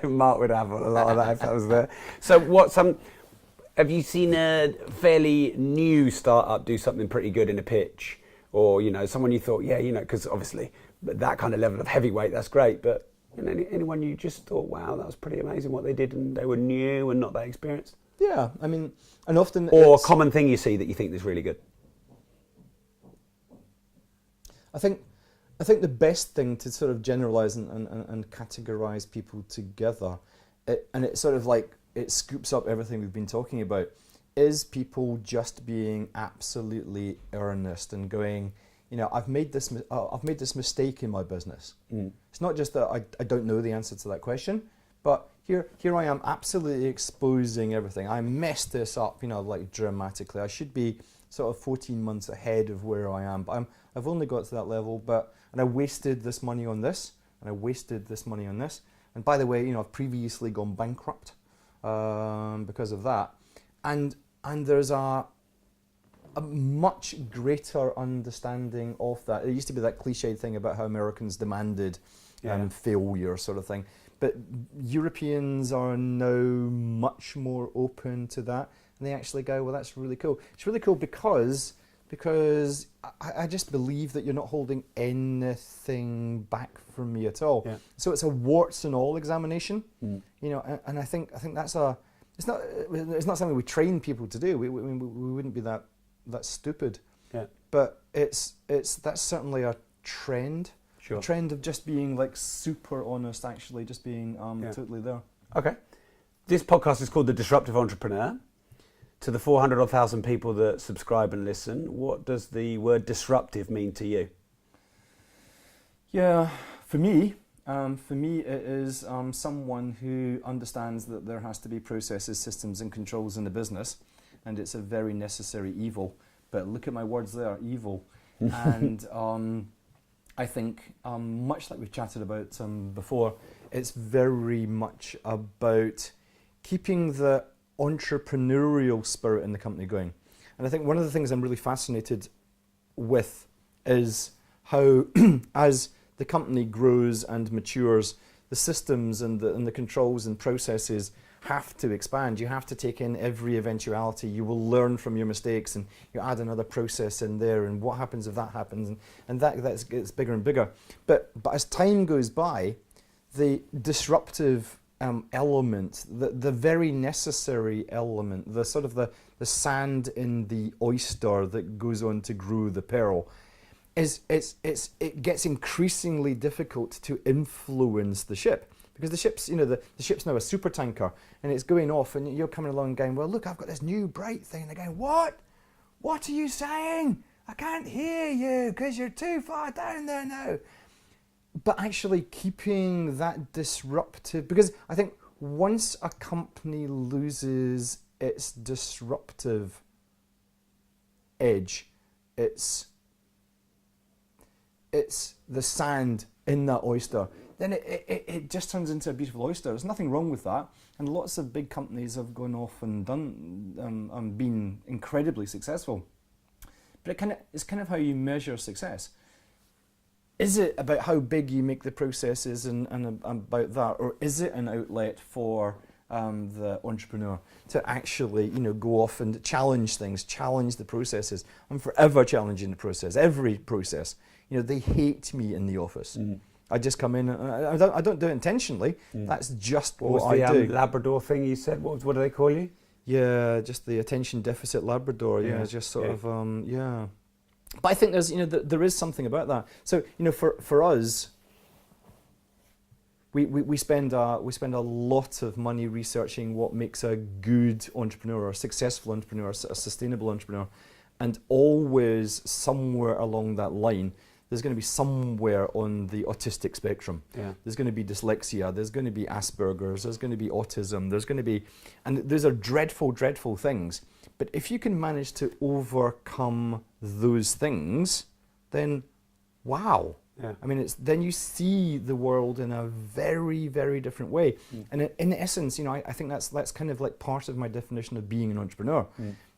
Mark would have a lot of that if that was there. So have you seen a fairly new startup do something pretty good in a pitch? Or, someone you thought, because obviously that kind of level of heavyweight, that's great. But anyone you just thought, wow, that was pretty amazing what they did, and they were new and not that experienced? Yeah, I mean, and often... Or a common thing you see that you think is really good? I think the best thing to sort of generalize and categorize people together, and it sort of like, it scoops up everything we've been talking about, is people just being absolutely earnest and going, I've made this mistake in my business. It's not just that I don't know the answer to that question, but here I am absolutely exposing everything. I messed this up, like dramatically. I should be sort of 14 months ahead of where I am, but I've only got to that level, and I wasted this money on this, and I wasted this money on this. And by the way, I've previously gone bankrupt because of that. And there's a much greater understanding of that. It used to be that cliched thing about how Americans demanded failure sort of thing. But Europeans are now much more open to that. And they actually go, well, that's really cool. It's really cool because I just believe that you're not holding anything back from me at all. Yeah. So it's a warts and all examination, and I think that's it's not something we train people to do. We wouldn't be that stupid. Yeah. But that's certainly a trend. Sure. A trend of just being like super honest, actually, just being totally there. Okay. This podcast is called The Disruptive Entrepreneur. To the 400,000 people that subscribe and listen, what does the word disruptive mean to you? Yeah, for me it is someone who understands that there has to be processes, systems and controls in the business, and it's a very necessary evil. But look at my words there, evil. And I think, much like we've chatted about before, it's very much about keeping the entrepreneurial spirit in the company going. And I think one of the things I'm really fascinated with is how as the company grows and matures, the systems and the controls and processes have to expand. You have to take in every eventuality. You will learn from your mistakes, and you add another process in there, and what happens if that happens, and that gets bigger and bigger. But as time goes by, the disruptive element, the very necessary element, the sort of the sand in the oyster that goes on to grow the pearl, it gets increasingly difficult to influence the ship, because the ship's the ship's now a super tanker, and it's going off, and you're coming along going, well, look, I've got this new bright thing, and they're going, what are you saying? I can't hear you because you're too far down there now. but actually keeping that disruptive, because I think once a company loses its disruptive edge, it's the sand in that oyster, then it just turns into a beautiful oyster. There's nothing wrong with that. And lots of big companies have gone off and done been incredibly successful. But it's kind of how you measure success. Is it about how big you make the processes and about that, or is it an outlet for the entrepreneur to actually, go off and challenge things, challenge the processes? I'm forever challenging the process, every process. They hate me in the office. I just come in, and I don't do it intentionally. That's just what I do. Labrador thing you said? What do they call you? Yeah, just the attention deficit Labrador. Yeah, just sort of yeah. But I think there's there is something about that. So for us, we spend a lot of money researching what makes a good entrepreneur, a successful entrepreneur, a sustainable entrepreneur, and always somewhere along that line, there's going to be somewhere on the autistic spectrum. Yeah. There's going to be dyslexia, there's going to be Asperger's, there's going to be autism, there's going to be, and those are dreadful, dreadful things. But if you can manage to overcome those things, then wow. Yeah. I mean, then you see the world in a very, very different way. And in essence, I think that's kind of like part of my definition of being an entrepreneur.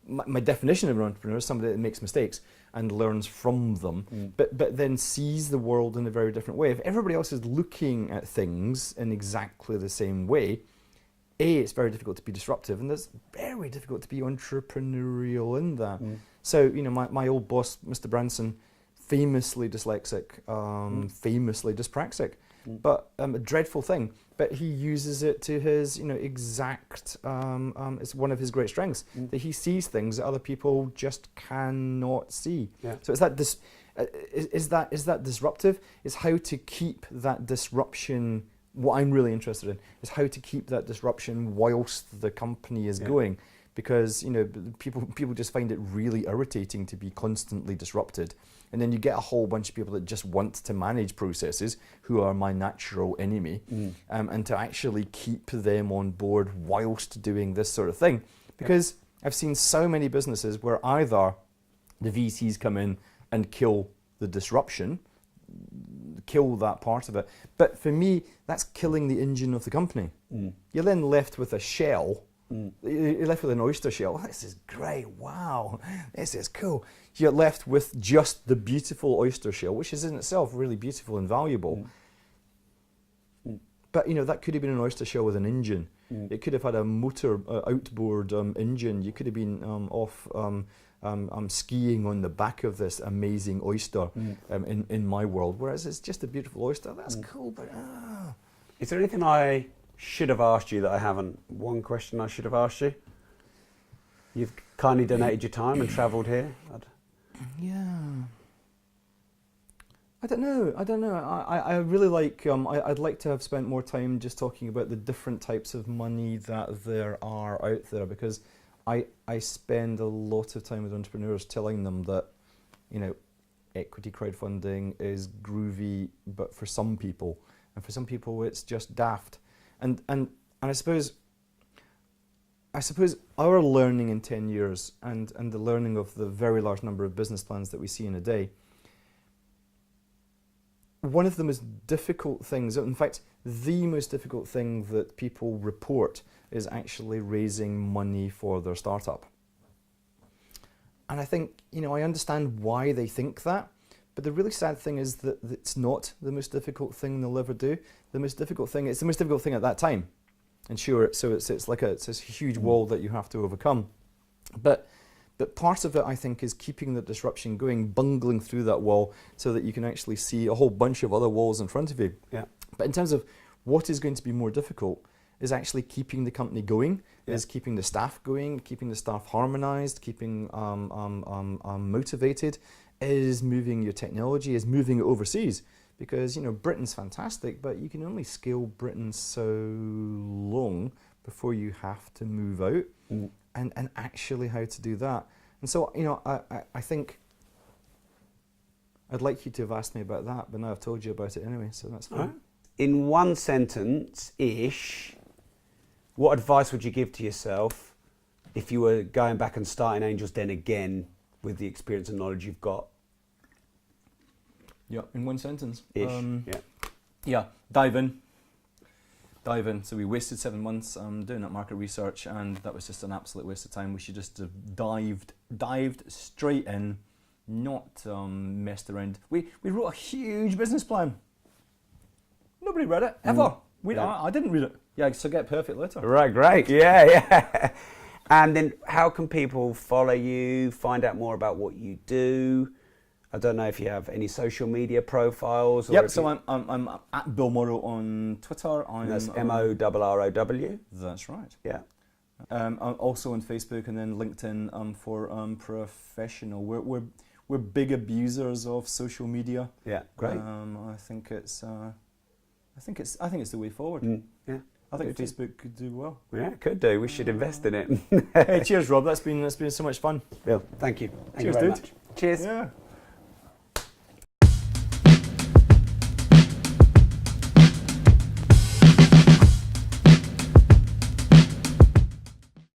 My definition of an entrepreneur is somebody that makes mistakes and learns from them, but then sees the world in a very different way. If everybody else is looking at things in exactly the same way, it's very difficult to be disruptive, and it's very difficult to be entrepreneurial in that. So, my old boss, Mr. Branson, famously dyslexic, famously dyspraxic, but a dreadful thing. But he uses it to his, exact. It's one of his great strengths that he sees things that other people just cannot see. Yeah. So is that disruptive? Is how to keep that disruption. What I'm really interested in is how to keep that disruption whilst the company is going, because people just find it really irritating to be constantly disrupted. And then you get a whole bunch of people that just want to manage processes, who are my natural enemy, and to actually keep them on board whilst doing this sort of thing. Because I've seen so many businesses where either the VCs come in and kill the disruption, kill that part of it. But for me, that's killing the engine of the company. You're then left with a shell. You're left with an oyster shell. Oh, this is great. Wow, this is cool. You're left with just the beautiful oyster shell, which is in itself really beautiful and valuable. But that could have been an oyster shell with an engine. It could have had a motor outboard engine. You could have been off skiing on the back of this amazing oyster in my world. Whereas it's just a beautiful oyster. That's cool, but Is there anything I should have asked you that I haven't? One question I should have asked you. You've kindly donated your time and travelled here. Yeah. I don't know. I really like. I'd like to have spent more time just talking about the different types of money that there are out there, because I spend a lot of time with entrepreneurs telling them that, equity crowdfunding is groovy, but for some people, and for some people it's just daft. And I suppose our learning in 10 years and the learning of the very large number of business plans that we see in a day, one of the most difficult things, in fact, the most difficult thing that people report is actually raising money for their startup. And I think, I understand why they think that, but the really sad thing is that it's not the most difficult thing they'll ever do. It's the most difficult thing at that time. And sure, so it's this huge wall that you have to overcome. But part of it, I think, is keeping the disruption going, bungling through that wall so that you can actually see a whole bunch of other walls in front of you. Yeah. But in terms of what is going to be more difficult is actually keeping the company going, is keeping the staff going, keeping the staff harmonized, keeping motivated, is moving your technology, is moving it overseas. Because, Britain's fantastic, but you can only scale Britain so long before you have to move out, and actually how to do that. And so, I think I'd like you to have asked me about that, but now I've told you about it anyway, so that's fine. All right. In one sentence-ish, what advice would you give to yourself if you were going back and starting Angel's Den again with the experience and knowledge you've got? Yeah, in one sentence. Ish, Yeah, dive in. So we wasted 7 months doing that market research, and that was just an absolute waste of time. We should just have dived straight in, not messed around. We wrote a huge business plan. Nobody read it, ever. I didn't read it. Yeah, so get perfect later. Right, great. Yeah. And then how can people follow you, find out more about what you do? I don't know if you have any social media profiles. Or Yep, so I'm at Bill Morrow on Twitter. That's MORROW. That's right. Yeah. I'm also on Facebook and then LinkedIn for professional. We're big abusers of social media. Yeah, great. I think it's the way forward. Yeah. I think Facebook could do well. Yeah, could do. We should invest in it. Hey, cheers, Rob. That's been so much fun. Bill, thank you. Thank Cheers, you very dude. much. Cheers. Yeah.